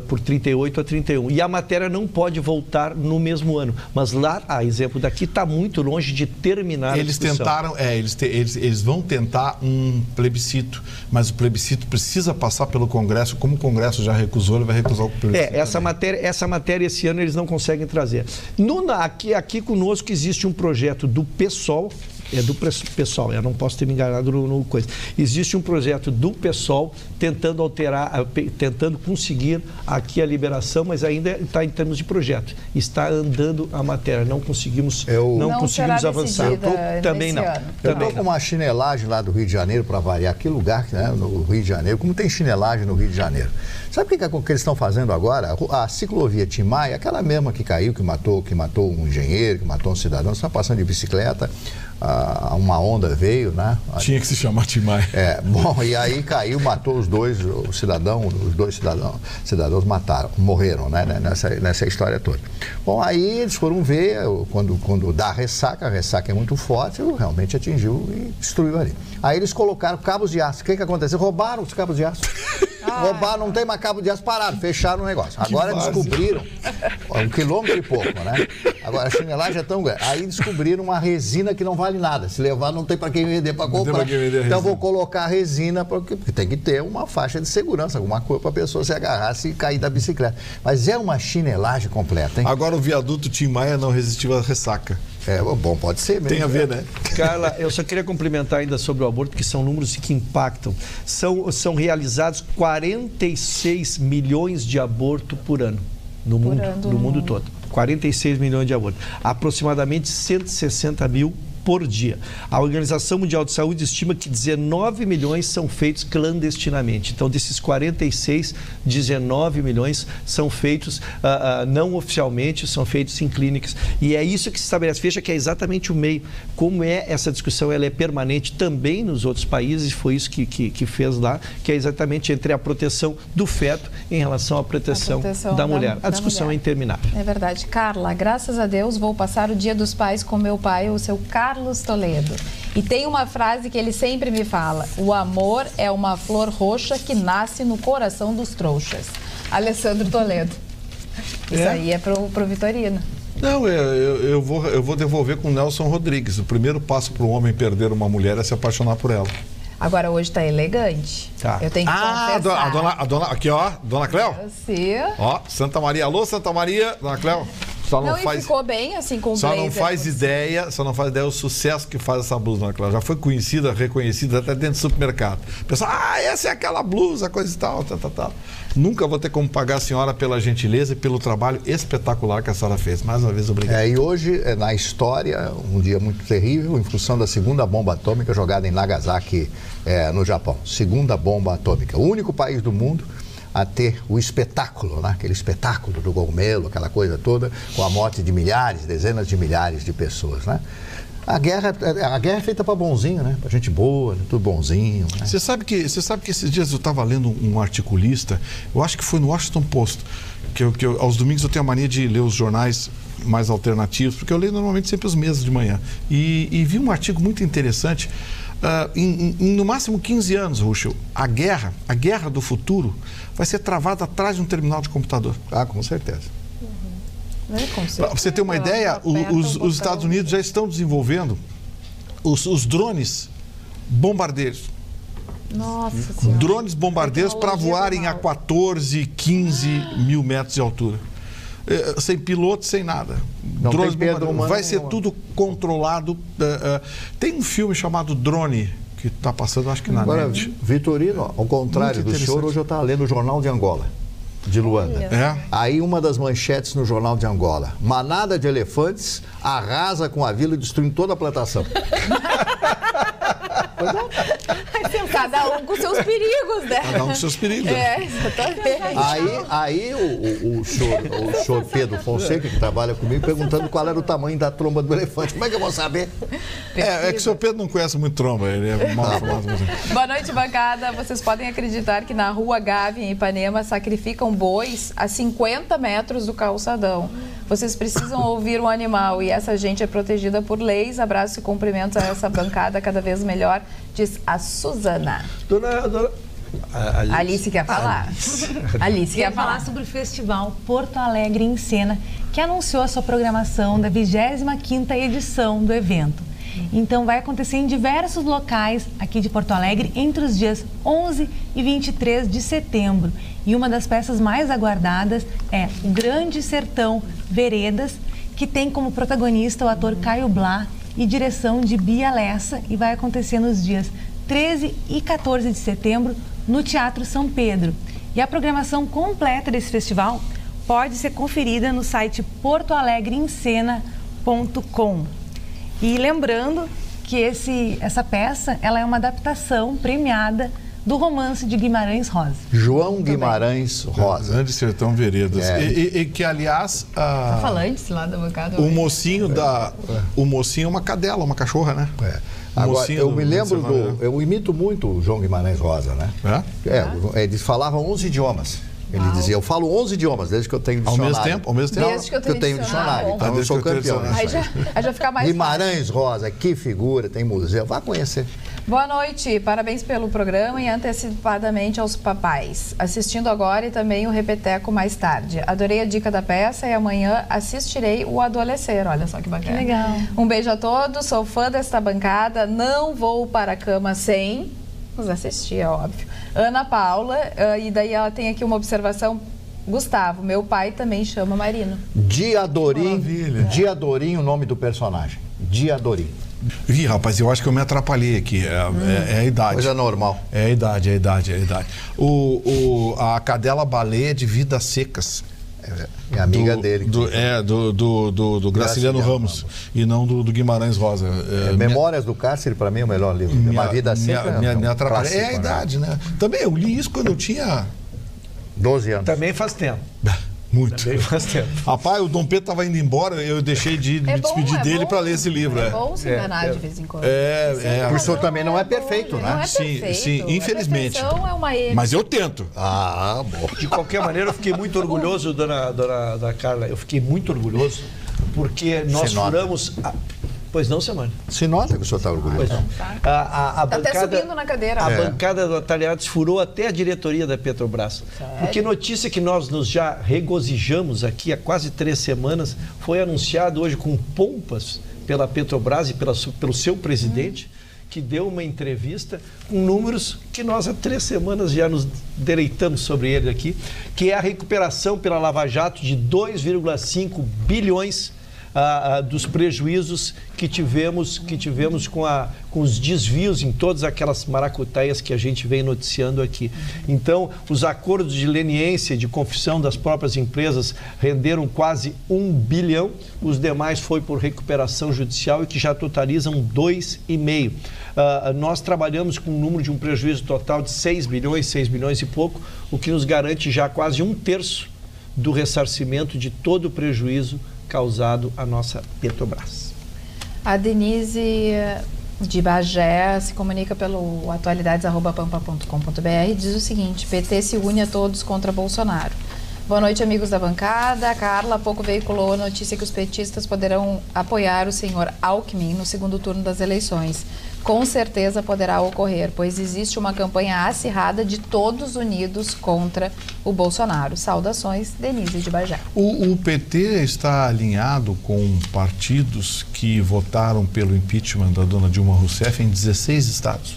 por 38 a 31. E a matéria não pode voltar no mesmo ano. Mas lá, a exemplo daqui, está muito longe de terminar. Eles tentaram, eles vão tentar um plebiscito, mas o plebiscito precisa passar pelo Congresso. Como o Congresso já recusou, ele vai recusar o plebiscito. Essa matéria esse ano eles não conseguem trazer. Aqui conosco existe um projeto do PSOL. Do PSOL, eu não posso ter me enganado no coisa. Existe um projeto do PSOL tentando alterar, tentando conseguir aqui a liberação, mas ainda está em termos de projeto. Está andando a matéria, não conseguimos avançar. Também não. Eu estou com uma chinelagem lá do Rio de Janeiro, para variar. Que lugar, né, no Rio de Janeiro, como tem chinelagem no Rio de Janeiro. Sabe o que eles estão fazendo agora? A ciclovia Tim Maia, aquela mesma que caiu, que matou um engenheiro, que matou um cidadão, está passando de bicicleta, uma onda veio, né? Tinha que se chamar Tim Maia. Bom, e aí caiu, matou os dois cidadãos morreram, né? Nessa história toda. Bom, aí eles foram ver, quando dá a ressaca é muito forte, realmente atingiu e destruiu ali. Aí eles colocaram cabos de aço. O que aconteceu? Roubaram os cabos de aço. Roubaram, não tem mais cabo de aço, pararam, fecharam o negócio. Agora descobriram, 1,5 km, né? Agora a chinelagem é tão grande. Aí descobriram uma resina que não vale nada. Se levar, não tem para quem vender, para comprar. Então vou colocar a resina, porque tem que ter uma faixa de segurança, alguma coisa para a pessoa se agarrar e cair da bicicleta. Mas é uma chinelagem completa, hein? Agora o viaduto Tim Maia não resistiu à ressaca. Bom, pode ser mesmo. Tem a ver, né? Carla, eu só queria complementar ainda sobre o aborto, que são números que impactam. São realizados 46 milhões de abortos por ano no mundo todo. 46 milhões de abortos. Aproximadamente 160 mil por dia. A Organização Mundial de Saúde estima que 19 milhões são feitos clandestinamente. Então, desses 46, 19 milhões são feitos não oficialmente, são feitos em clínicas. E é isso que se estabelece. Veja que é exatamente o meio. Como é essa discussão, ela é permanente também nos outros países, foi isso que fez lá, que é exatamente entre a proteção do feto em relação à proteção da mulher. A discussão é interminável. É verdade. Carla, graças a Deus vou passar o Dia dos Pais com meu pai, o seu Carlos Toledo. E tem uma frase que ele sempre me fala: o amor é uma flor roxa que nasce no coração dos trouxas. Alessandro Toledo. Isso aí é pro Vitorino. Não, eu vou devolver com o Nelson Rodrigues. O primeiro passo para o homem perder uma mulher é se apaixonar por ela. Agora, hoje tá elegante. Tá. Eu tenho que confessar. A dona, aqui ó, Dona Cléo. Sim. Ó, Santa Maria. Alô, Santa Maria, Dona Cléo. Só não faz, ficou bem assim com o só blazer. não faz ideia o sucesso que faz essa blusa, Dona Cléo. Já foi conhecida, reconhecida até dentro do supermercado. O pessoal, essa é aquela blusa, coisa e tal, tal. Nunca vou ter como pagar a senhora pela gentileza e pelo trabalho espetacular que a senhora fez. Mais uma vez, obrigado. E hoje, na história, um dia muito terrível, em função da segunda bomba atômica jogada em Nagasaki, no Japão. Segunda bomba atômica. O único país do mundo a ter o espetáculo, né? Aquele espetáculo do Gomelo, aquela coisa toda, com a morte de milhares, dezenas de milhares de pessoas, né? A guerra é feita para bonzinho, né? Para gente boa, tudo bonzinho. Né? Você sabe que esses dias eu estava lendo um articulista, eu acho que foi no Washington Post, que aos domingos eu tenho a mania de ler os jornais mais alternativos, porque eu leio normalmente sempre os mesmos de manhã. E vi um artigo muito interessante. No máximo 15 anos, Ruschel, a guerra do futuro vai ser travada atrás de um terminal de computador. Com certeza. Para você ter uma ideia, os Estados Unidos já estão desenvolvendo os drones bombardeiros. Nossa Senhora. Drones bombardeiros para voarem a 14, 15 mil metros de altura. Sem piloto, sem nada. Drones vai ser tudo controlado. Tem um filme chamado Drone, que está passando, acho que na net. Vitorino, ao contrário do senhor, hoje eu estava lendo o Jornal de Angola, de Luanda. Aí uma das manchetes no Jornal de Angola: manada de elefantes arrasa com a vila, destruindo toda a plantação. Cada um com seus perigos, né? Cada um com seus perigos. Exatamente. Aí o senhor Pedro Fonseca, que trabalha comigo, perguntando qual era o tamanho da tromba do elefante. Como é que eu vou saber? É que o senhor Pedro não conhece muito tromba, ele é mal falado. Boa noite, bancada. Vocês podem acreditar que na Rua Gávea, em Ipanema, sacrificam bois a 50 metros do calçadão. Vocês precisam ouvir o animal e essa gente é protegida por leis. Abraço e cumprimentos a essa bancada cada vez melhor, diz a Suzana. Dona Alice quer falar. Alice quer falar sobre o Festival Porto Alegre em Cena, que anunciou a sua programação da 25ª edição do evento. Então vai acontecer em diversos locais aqui de Porto Alegre entre os dias 11 e 23 de setembro. E uma das peças mais aguardadas é O Grande Sertão Veredas, que tem como protagonista o ator Caio Blá e direção de Bia Lessa, e vai acontecer nos dias 13 e 14 de setembro no Teatro São Pedro. E a programação completa desse festival pode ser conferida no site portoalegreemcena.com. E lembrando que essa peça ela é uma adaptação premiada do romance de Guimarães Rosa. João Guimarães Rosa. Grande Sertão Veredas. E que, aliás... Tá falando lá da bancada. O mocinho é uma cadela, uma cachorra, né? Agora, eu me lembro eu imito muito o João Guimarães Rosa, né? Ele falava 11 idiomas. Ele dizia, eu falo 11 idiomas desde que eu tenho dicionário. Ao mesmo tempo? Desde que eu tenho dicionário. Então eu sou campeão. Aí já fica mais Guimarães Rosa, que figura, tem museu, vá conhecer. Boa noite, parabéns pelo programa e antecipadamente aos papais. Assistindo agora e também o Repeteco mais tarde. Adorei a dica da peça e amanhã assistirei o Adolescer. Olha só que bacana. Que legal. Um beijo a todos, sou fã desta bancada, não vou para a cama sem... Nos assistir, é óbvio. Ana Paula, e daí ela tem aqui uma observação. Gustavo, meu pai também chama Marino. Diadorim, o nome do personagem. Diadorim. Ih, rapaz, eu acho que eu me atrapalhei aqui. É a idade. Coisa normal. É a idade. A cadela baleia de Vidas Secas. É amiga dele. Do Graciliano Ramos. E não do Guimarães Rosa. Memórias do Cárcere, para mim, é o melhor livro. Uma Vida Seca. Me atrapalha. É a idade, né? Também eu li isso quando eu tinha 12 anos. Também faz tempo. Muito. Também faz tempo. Rapaz, o Dom Pedro estava indo embora, eu deixei de me despedir dele para ler esse livro. É bom se enganar de vez em quando. O senhor também não é perfeito, né? Não é perfeito. Sim, infelizmente. A perfeição é uma Mas eu tento. Bom. De qualquer maneira, eu fiquei muito orgulhoso, dona Carla. Eu fiquei muito orgulhoso porque nós furamos... Pois não, Semana? Se nota que o senhor está orgulhoso. Pois não. A bancada, até subindo na cadeira. A bancada do Atalhados furou até a diretoria da Petrobras. Sério? Porque notícia que nós nos já regozijamos aqui há quase 3 semanas foi anunciado hoje com pompas pela Petrobras e pelo seu presidente, que deu uma entrevista com números que nós há 3 semanas já nos deleitamos sobre ele aqui, que é a recuperação pela Lava Jato de 2,5 bilhões dos prejuízos que tivemos com os desvios em todas aquelas maracutaias que a gente vem noticiando aqui. Então, os acordos de leniência, de confissão das próprias empresas renderam quase 1 bilhão, os demais foi por recuperação judicial e que já totalizam 2,5. Nós trabalhamos com um número de um prejuízo total de 6 bilhões e pouco, o que nos garante já quase 1/3 do ressarcimento de todo o prejuízo causado à nossa Petrobras. A Denise de Bagé se comunica pelo atualidades@pampa.com.br e diz o seguinte: PT se une a todos contra Bolsonaro. Boa noite, amigos da bancada. A Carla há pouco veiculou a notícia que os petistas poderão apoiar o senhor Alckmin no segundo turno das eleições. Com certeza poderá ocorrer, pois existe uma campanha acirrada de todos unidos contra o Bolsonaro. Saudações, Denise de Bagé. O PT está alinhado com partidos que votaram pelo impeachment da dona Dilma Rousseff em 16 estados.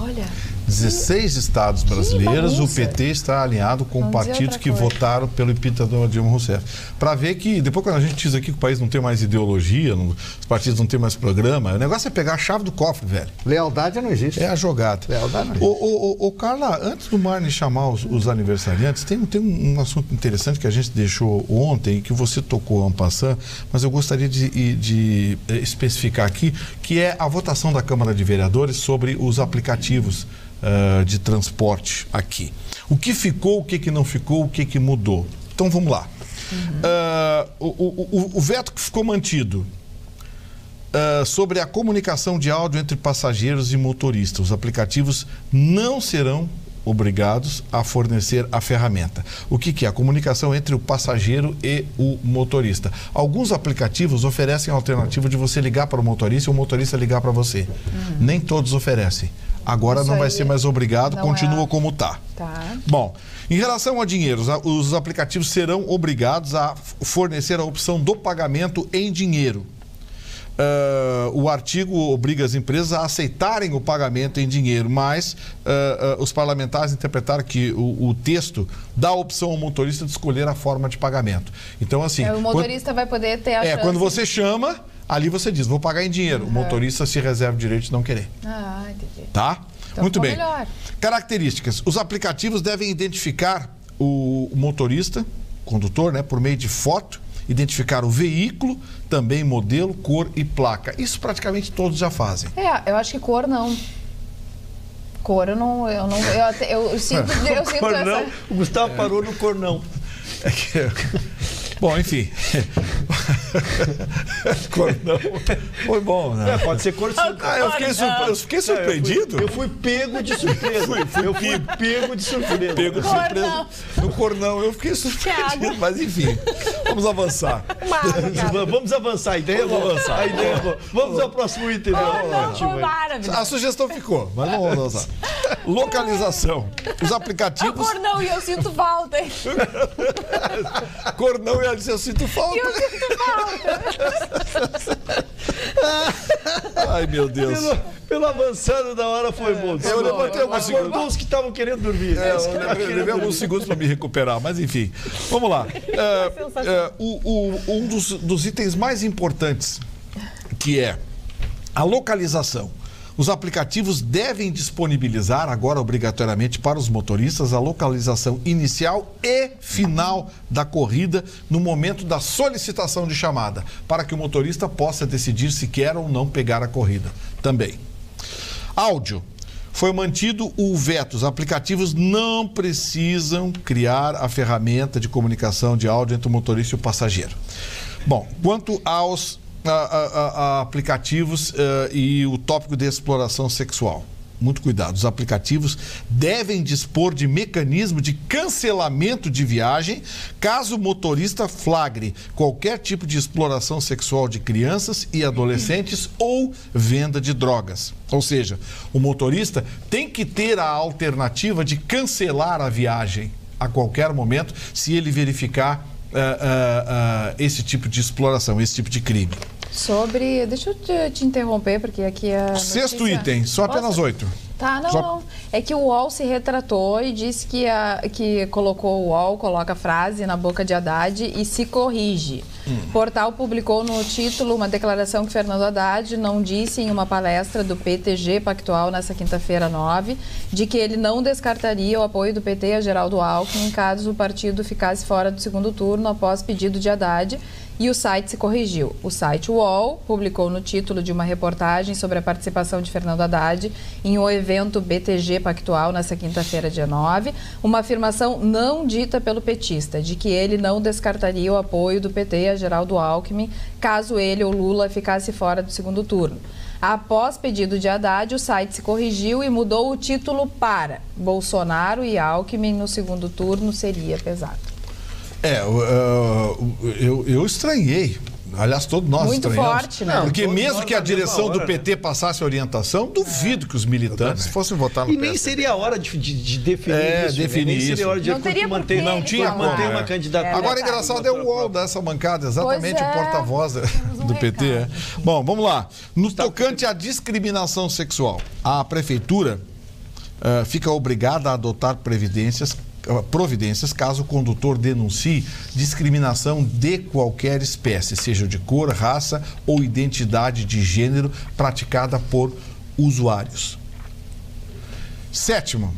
Olha... 16 estados brasileiros, o PT está alinhado com partidos que votaram pelo impeachment da Dilma Rousseff. Para ver que, depois quando a gente diz aqui que o país não tem mais ideologia, os partidos não têm mais programa, o negócio é pegar a chave do cofre, velho. Lealdade não existe. É a jogada. Lealdade não existe. Carla, antes do Marne chamar os aniversariantes, tem um assunto interessante que a gente deixou ontem e que você tocou en passant, mas eu gostaria de especificar aqui, que é a votação da Câmara de Vereadores sobre os aplicativos de transporte aqui. O que ficou, o que não ficou, o que mudou. Então vamos lá. O veto que ficou mantido sobre a comunicação de áudio entre passageiros e motoristas. Os aplicativos não serão obrigados a fornecer a ferramenta. O que é? A comunicação entre o passageiro e o motorista. Alguns aplicativos oferecem a alternativa de você ligar para o motorista e o motorista ligar para você. Nem todos oferecem. Agora não vai ser mais obrigado, continua como está. Bom, em relação ao dinheiro, os aplicativos serão obrigados a fornecer a opção do pagamento em dinheiro. O artigo obriga as empresas a aceitarem o pagamento em dinheiro, mas os parlamentares interpretaram que o texto dá a opção ao motorista de escolher a forma de pagamento. Então, assim... o motorista vai poder ter a chance... Quando você chama... Ali você diz, vou pagar em dinheiro. O motorista se reserva o direito de não querer. Entendi. Tá? Então, muito bem. Melhor. Características. Os aplicativos devem identificar o motorista, condutor, né, por meio de foto, identificar o veículo, também modelo, cor e placa. Isso praticamente todos já fazem. Eu acho que cor não. Cor eu não... Eu sinto cor essa... não, o Gustavo parou no cor não. Bom, enfim. Cor não. Foi bom, né? Pode ser cor sim. Eu fiquei surpreendido. Eu fui pego de surpresa. Eu fui pego de surpresa. Pego de surpresa. No cor não, eu fiquei surpreendido. Mas enfim, vamos avançar. Vamos avançar. A ideia é boa. Vamos ao próximo item. A sugestão ficou, mas vamos avançar. Localização. Os aplicativos... Cor não, e eu sinto falta. Cor não, eu sinto falta. Eu sinto falta. Ai, meu Deus. Pelo avançado da hora foi bom. Eu levantei alguns segundos. Acordou que estavam querendo dormir. Eu levei alguns segundos para me recuperar, mas enfim. Vamos lá. Um dos itens mais importantes, que é a localização. Os aplicativos devem disponibilizar agora obrigatoriamente para os motoristas a localização inicial e final da corrida no momento da solicitação de chamada, para que o motorista possa decidir se quer ou não pegar a corrida também. Áudio. Foi mantido o veto. Os aplicativos não precisam criar a ferramenta de comunicação de áudio entre o motorista e o passageiro. Bom, quanto aos aplicativos e o tópico de exploração sexual. Muito cuidado. Os aplicativos devem dispor de mecanismo de cancelamento de viagem caso o motorista flagre qualquer tipo de exploração sexual de crianças e adolescentes ou venda de drogas. Ou seja, o motorista tem que ter a alternativa de cancelar a viagem a qualquer momento se ele verificar esse tipo de exploração, esse tipo de crime. Deixa eu te interromper, porque aqui a notícia... Sexto item, só apenas 8. Tá, não. É que o UOL se retratou e disse que colocou o UOL, coloca a frase na boca de Haddad e se corrige. O portal publicou no título uma declaração que Fernando Haddad não disse em uma palestra do PTG Pactual nessa quinta-feira 9, de que ele não descartaria o apoio do PT a Geraldo Alckmin caso o partido ficasse fora do segundo turno após pedido de Haddad. E o site se corrigiu. O site UOL publicou no título de uma reportagem sobre a participação de Fernando Haddad em um evento BTG Pactual nessa quinta-feira, dia 9, uma afirmação não dita pelo petista, de que ele não descartaria o apoio do PT a Geraldo Alckmin caso ele ou Lula ficasse fora do segundo turno. Após pedido de Haddad, o site se corrigiu e mudou o título para Bolsonaro e Alckmin no segundo turno seria pesado. Eu estranhei. Aliás, todos nós muito estranhamos. Forte, né? Porque mesmo que a direção do PT passasse a orientação, duvido que os militantes fossem votar no PT. E nem seria a hora de definir isso. Definir nem seria a hora de manter uma candidatura. Agora, engraçado é o UOL dessa bancada, exatamente o porta-voz do PT. Bom, vamos lá. No tocante à discriminação sexual, a prefeitura fica obrigada a adotar providências caso o condutor denuncie discriminação de qualquer espécie, seja de cor, raça ou identidade de gênero praticada por usuários. Sétimo,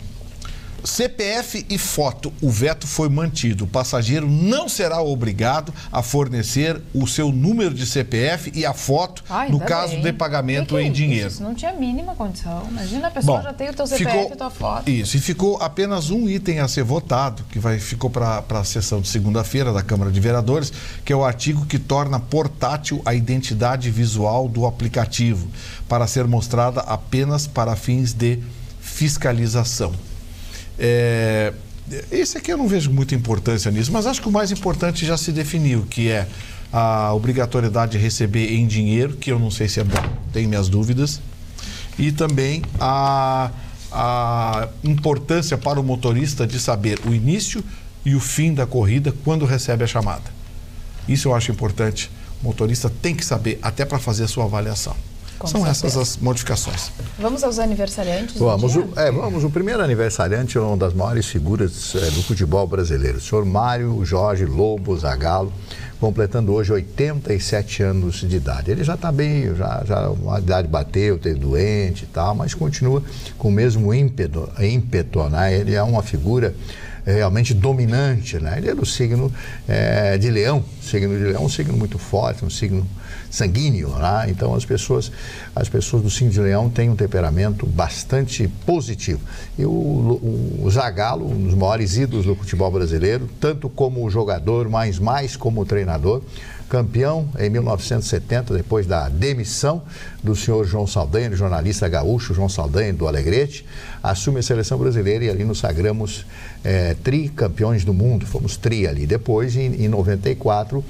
CPF e foto, o veto foi mantido. O passageiro não será obrigado a fornecer o seu número de CPF e a foto no caso de pagamento em dinheiro. Isso não tinha a mínima condição. Imagina, a pessoa já tem o teu CPF e tua foto. Isso, e ficou apenas um item a ser votado, que ficou para a sessão de segunda-feira da Câmara de Vereadores, que é o artigo que torna portátil a identidade visual do aplicativo, para ser mostrada apenas para fins de fiscalização. Esse aqui eu não vejo muita importância nisso, mas acho que o mais importante já se definiu, que é a obrigatoriedade de receber em dinheiro, que eu não sei se é bom, tenho minhas dúvidas, e também a importância para o motorista de saber o início e o fim da corrida quando recebe a chamada. Isso eu acho importante, o motorista tem que saber, até para fazer a sua avaliação. São essas as modificações. Vamos aos aniversariantes? Vamos. O primeiro aniversariante é uma das maiores figuras do futebol brasileiro. O senhor Mário Jorge Lobo Zagallo, completando hoje 87 anos de idade. Ele já está bem, já a idade bateu, teve doente e tal, mas continua com o mesmo ímpeto, né? Ele é uma figura realmente dominante, né? Ele é do signo de Leão. O signo de Leão é um signo muito forte, um signo sanguíneo, né? Então as pessoas do signo de Leão têm um temperamento bastante positivo. E o Zagallo, um dos maiores ídolos do futebol brasileiro, tanto como jogador, mas mais como treinador, campeão em 1970, depois da demissão do senhor João Saldanha, do jornalista gaúcho João Saldanha, do Alegrete, assume a seleção brasileira e ali nos sagramos tricampeões do mundo, fomos tri ali. Depois, em 94,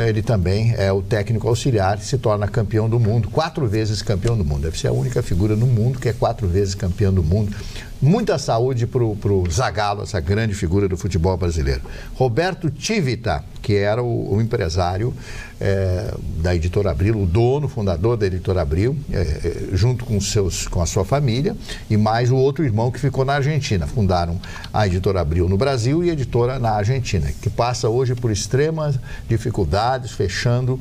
ele também é o técnico auxiliar e se torna campeão do mundo, 4 vezes campeão do mundo. Deve ser a única figura no mundo que é 4 vezes campeão do mundo. Muita saúde para o Zagallo, essa grande figura do futebol brasileiro. Roberto Tivita, que era o empresário da Editora Abril, o dono, fundador da Editora Abril, junto com a sua família, e mais o outro irmão que ficou na Argentina. Fundaram a Editora Abril no Brasil e a Editora na Argentina, que passa hoje por extrema dificuldade dificuldades, fechando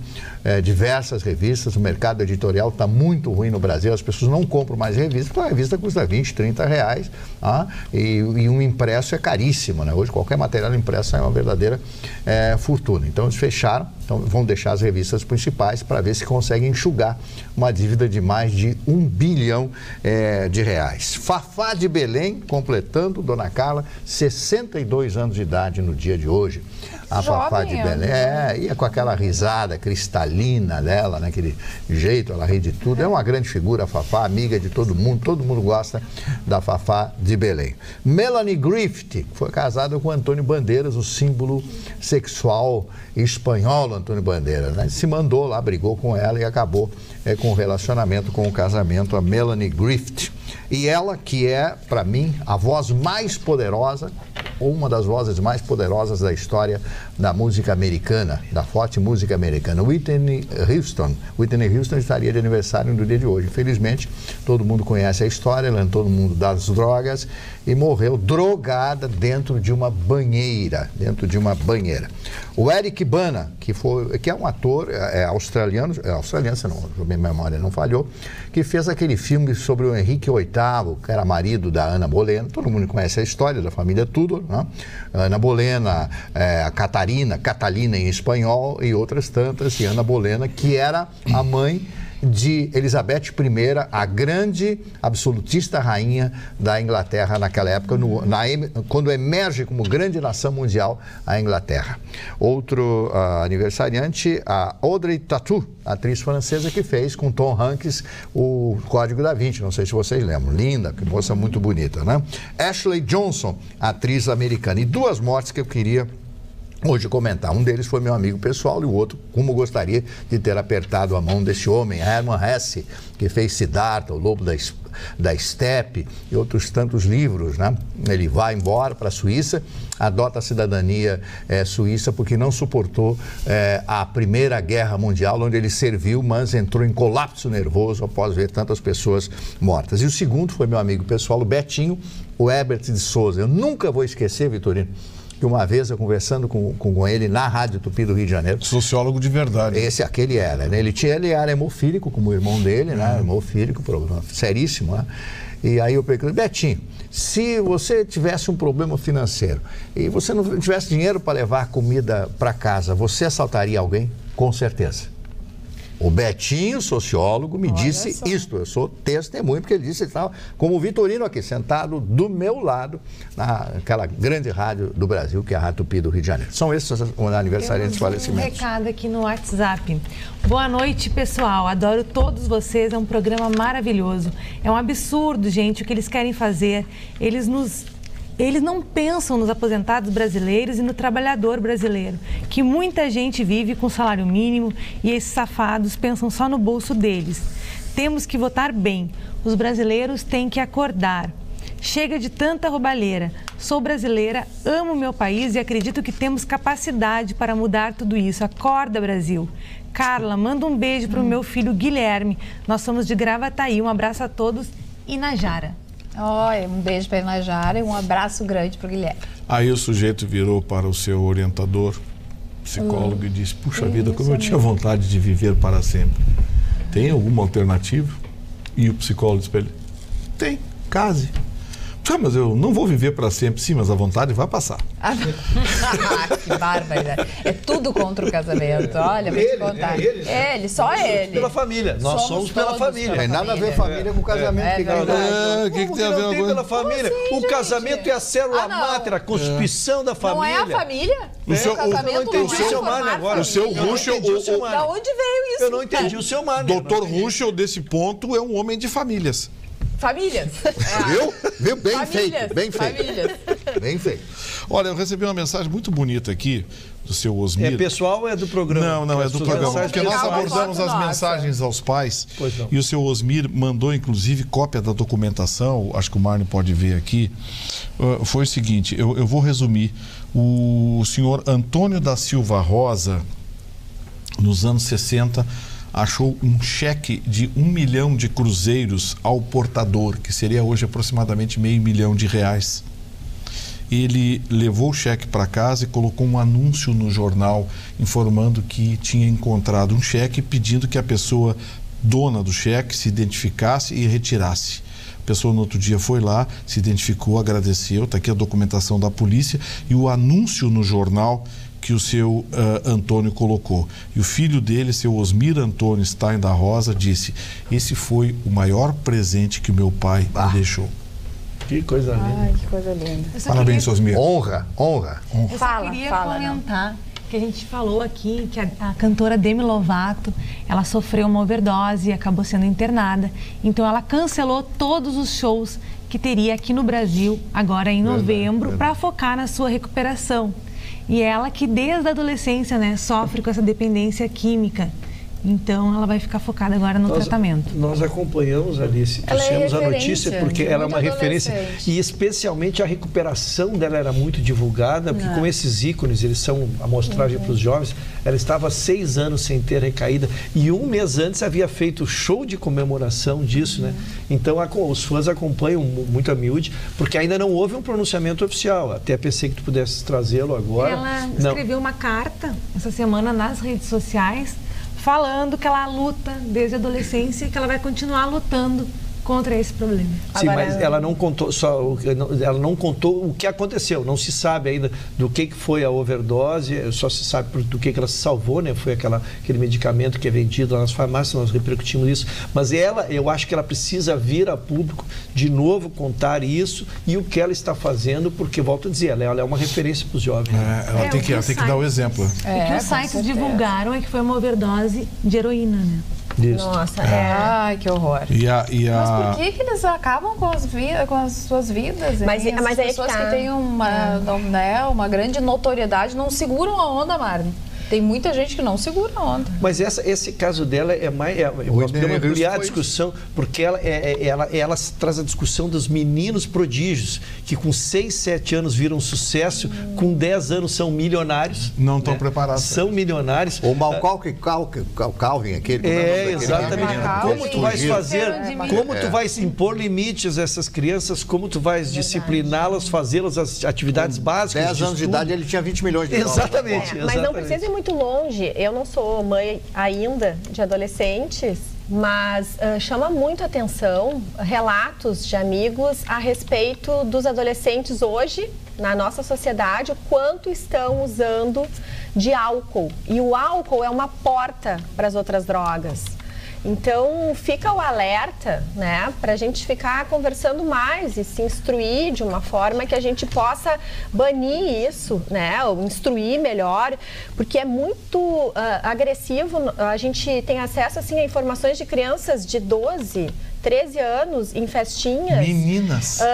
diversas revistas. O mercado editorial está muito ruim no Brasil, as pessoas não compram mais revistas, porque a revista custa 20, 30 reais, e um impresso é caríssimo, né? Hoje qualquer material impresso é uma verdadeira fortuna. Então eles fecharam, então vão deixar as revistas principais para ver se conseguem enxugar uma dívida de mais de 1 bilhão de reais. Fafá de Belém, completando, Dona Carla, 62 anos de idade no dia de hoje. A Fafá de Belém, ia com aquela risada cristalina dela, naquele jeito, ela ri de tudo. É uma grande figura, a Fafá, amiga de todo mundo gosta da Fafá de Belém. Melanie Griffith foi casada com Antônio Bandeiras, o símbolo sexual espanhol, Antônio Bandeiras, né? Se mandou lá, brigou com ela e acabou com o relacionamento, com o casamento, a Melanie Griffith. E ela, que é, para mim, a voz mais poderosa, ou uma das vozes mais poderosas da história da música americana, da forte música americana, Whitney Houston. Whitney Houston estaria de aniversário no dia de hoje. Infelizmente, todo mundo conhece a história, ela entrou no mundo das drogas e morreu drogada dentro de uma banheira, O Eric Bana, que é um ator australiano, se não, minha memória não falhou, que fez aquele filme sobre o Henrique VIII, que era marido da Ana Bolena. Todo mundo conhece a história da família Tudor, né? Ana Bolena, a Catalina em espanhol e outras tantas, e Ana Bolena, que era a mãe de Elizabeth I, a grande absolutista rainha da Inglaterra naquela época, quando emerge como grande nação mundial a Inglaterra. Outro aniversariante, a Audrey Tautou, atriz francesa que fez com Tom Hanks o Código da Vinci, não sei se vocês lembram, linda, que moça muito bonita, né? Ashley Johnson, atriz americana. E duas mortes que eu queria hoje comentar. Um deles foi meu amigo pessoal e o outro, como gostaria de ter apertado a mão desse homem, Hermann Hesse, que fez Siddhartha, o Lobo da Steppe e outros tantos livros, né? Ele vai embora para a Suíça, adota a cidadania suíça porque não suportou a Primeira Guerra Mundial, onde ele serviu, mas entrou em colapso nervoso após ver tantas pessoas mortas. E o segundo foi meu amigo pessoal, o Betinho, o Herbert de Souza. Eu nunca vou esquecer, Vitorino, que uma vez eu conversando com ele na Rádio Tupi do Rio de Janeiro. Sociólogo de verdade. Aquele era, né? Ele era hemofílico, como o irmão dele, né? Hemofílico, problema seríssimo, né? E aí eu perguntei, Betinho, se você tivesse um problema financeiro e você não tivesse dinheiro para levar comida para casa, você assaltaria alguém? Com certeza. O Betinho, sociólogo, me disse isto. Eu sou testemunho, porque ele disse que estava como o Vitorino aqui, sentado do meu lado, naquela grande rádio do Brasil, que é a Rádio Tupi do Rio de Janeiro. São esses os aniversariantes de falecimentos. Um recado aqui no WhatsApp. Boa noite, pessoal. Adoro todos vocês. É um programa maravilhoso. É um absurdo, gente, o que eles querem fazer. Eles não pensam nos aposentados brasileiros e no trabalhador brasileiro, que muita gente vive com salário mínimo e esses safados pensam só no bolso deles. Temos que votar bem. Os brasileiros têm que acordar. Chega de tanta roubalheira. Sou brasileira, amo meu país e acredito que temos capacidade para mudar tudo isso. Acorda, Brasil. Carla, manda um beijo para o meu filho Guilherme. Nós somos de Gravataí. Um abraço a todos e Najara. Um beijo para a Najara e um abraço grande para o Guilherme. Aí o sujeito virou para o seu orientador, psicólogo, e disse, puxa vida, como eu tinha vontade de viver para sempre. Tem alguma alternativa? E o psicólogo disse para ele, tem, case. Mas eu não vou viver para sempre. Sim, mas a vontade vai passar. Que bárbara. É tudo contra o casamento. Olha, vou te contar. Só ele. Pela família. Nós somos pela família. Tem nada a ver família com casamento. O que tem a ver com pela família? O casamento é a célula máter, a constituição da família. Não é a família? O casamento não é formar agora. O seu Ruschel... Da onde veio isso? Eu não entendi o seu Mário. Doutor Ruschel, desse ponto, é um homem de famílias. Famílias. Viu? Bem feito. Bem feito. Olha, eu recebi uma mensagem muito bonita aqui do seu Osmir. É pessoal ou é do programa? Não, é do programa. Porque nós abordamos as mensagens aos pais. E o seu Osmir mandou, inclusive, cópia da documentação. Acho que o Marne pode ver aqui. Foi o seguinte, eu vou resumir. O senhor Antônio da Silva Rosa, nos anos 60... achou um cheque de 1 milhão de cruzeiros ao portador, que seria hoje aproximadamente R$500 mil. ele levou o cheque para casa e colocou um anúncio no jornal informando que tinha encontrado um cheque, pedindo que a pessoa dona do cheque se identificasse e retirasse. A pessoa no outro dia foi lá, se identificou, agradeceu, está aqui a documentação da polícia e o anúncio no jornal que o seu Antônio colocou. E o filho dele, seu Osmir Antônio Stein da Rosa, disse: esse foi o maior presente que o meu pai me deixou. Que coisa linda. Ai, que coisa linda. Parabéns, Osmir. Honra. Eu só queria comentar que a gente falou aqui que a cantora Demi Lovato, ela sofreu uma overdose e acabou sendo internada. Então ela cancelou todos os shows que teria aqui no Brasil, agora em novembro, para focar na sua recuperação. E ela que desde a adolescência, né, sofre com essa dependência química. Então, ela vai ficar focada agora no tratamento. Nós acompanhamos, Alice, trouxemos a notícia porque ela é uma referência. E especialmente a recuperação dela era muito divulgada, porque com esses ícones, eles são amostragem para os jovens, ela estava há 6 anos sem ter recaída e 1 mês antes havia feito show de comemoração disso, né? Então, os fãs acompanham muito a miúde, porque ainda não houve um pronunciamento oficial. Até pensei que tu pudesse trazê-lo agora. Ela escreveu uma carta essa semana nas redes sociais, falando que ela luta desde a adolescência e que ela vai continuar lutando contra esse problema. Sim, mas ela não contou ela não contou o que aconteceu. Não se sabe ainda do que foi a overdose, só se sabe do que ela se salvou, né? Foi aquele medicamento que é vendido lá nas farmácias, nós repercutimos isso. Mas eu acho que ela precisa vir a público de novo contar isso e o que ela está fazendo, porque, volto a dizer, ela é uma referência para os jovens. Ela tem que dar o exemplo. O que os sites divulgaram é que foi uma overdose de heroína, né? Isso. Nossa, Ai, que horror. Ah. Mas por que eles acabam com as suas vidas? Mas as aí pessoas que que têm uma grande notoriedade não seguram a onda, Marne. Tem muita gente que não segura a onda. Mas esse caso dela nós podemos ampliar a discussão, porque ela traz a discussão dos meninos prodígios, que com 6, 7 anos viram sucesso, com 10 anos são milionários. Não estão preparados. São milionários. O Calvin, aquele. Exatamente. Como tu vais fazer, como tu vais impor limites a essas crianças, como tu vais discipliná-las, fazê-las as atividades básicas. 10 anos de idade ele tinha 20 milhões de dólares. Exatamente. Mas não precisa ir muito longe. Eu não sou mãe ainda de adolescentes, mas chama muito atenção relatos de amigos a respeito dos adolescentes hoje, na nossa sociedade, o quanto estão usando de álcool. E o álcool é uma porta para as outras drogas. Então, fica o alerta, né, para a gente ficar conversando mais e se instruir de uma forma que a gente possa banir isso, né, ou instruir melhor, porque é muito agressivo. A gente tem acesso, assim, a informações de crianças de 12, 13 anos em festinhas.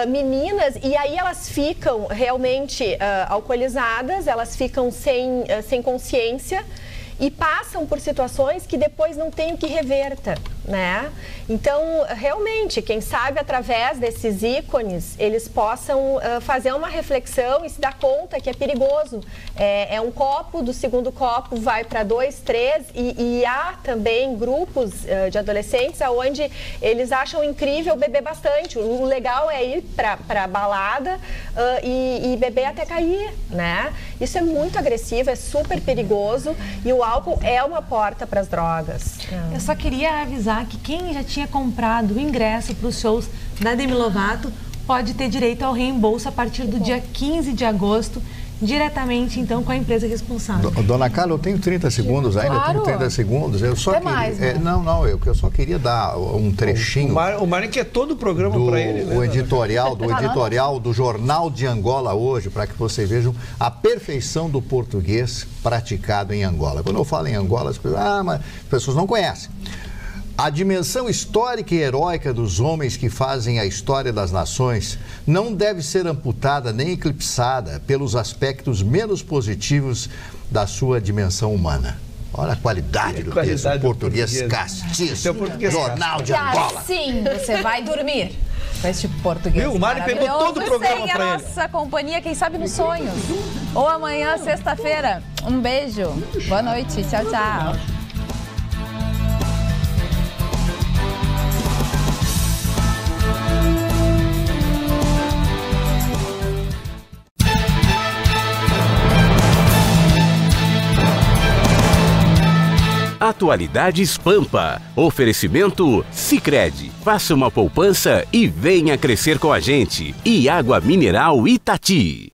Meninas, e aí elas ficam realmente alcoolizadas, elas ficam sem consciência, e passam por situações que depois não tem o que reverta, né? Então, realmente, quem sabe através desses ícones, eles possam fazer uma reflexão e se dar conta que é perigoso. É um copo, do segundo copo vai para 2, 3, e há também grupos de adolescentes onde eles acham incrível beber bastante. O legal é ir para balada e beber até cair, né? Isso é muito agressivo, é super perigoso, e o álcool é uma porta para as drogas. Eu só queria avisar que quem já tinha comprado o ingresso para os shows da Demi Lovato pode ter direito ao reembolso a partir do dia 15 de agosto, diretamente, então, com a empresa responsável. Dona Carla, eu tenho 30 segundos ainda, claro. tenho 30 segundos. Eu só queria, mais, né? eu só queria dar um trechinho. O Mário quer todo o programa para ele, né? O editorial do Jornal de Angola hoje, para que vocês vejam a perfeição do português praticado em Angola. Quando eu falo em Angola, as pessoas, mas as pessoas não conhecem. A dimensão histórica e heróica dos homens que fazem a história das nações não deve ser amputada nem eclipsada pelos aspectos menos positivos da sua dimensão humana. Olha a qualidade do texto, português castiço, Jornal de Angola. Sim, você vai dormir com este português. Viu? O Mário pegou todo o programa para ele. Nossa companhia, quem sabe nos sonhos. Ou amanhã, sexta-feira. Um beijo. Boa noite. Tchau, tchau. Atualidades Pampa. Oferecimento Sicredi. Faça uma poupança e venha crescer com a gente. E água mineral Itati.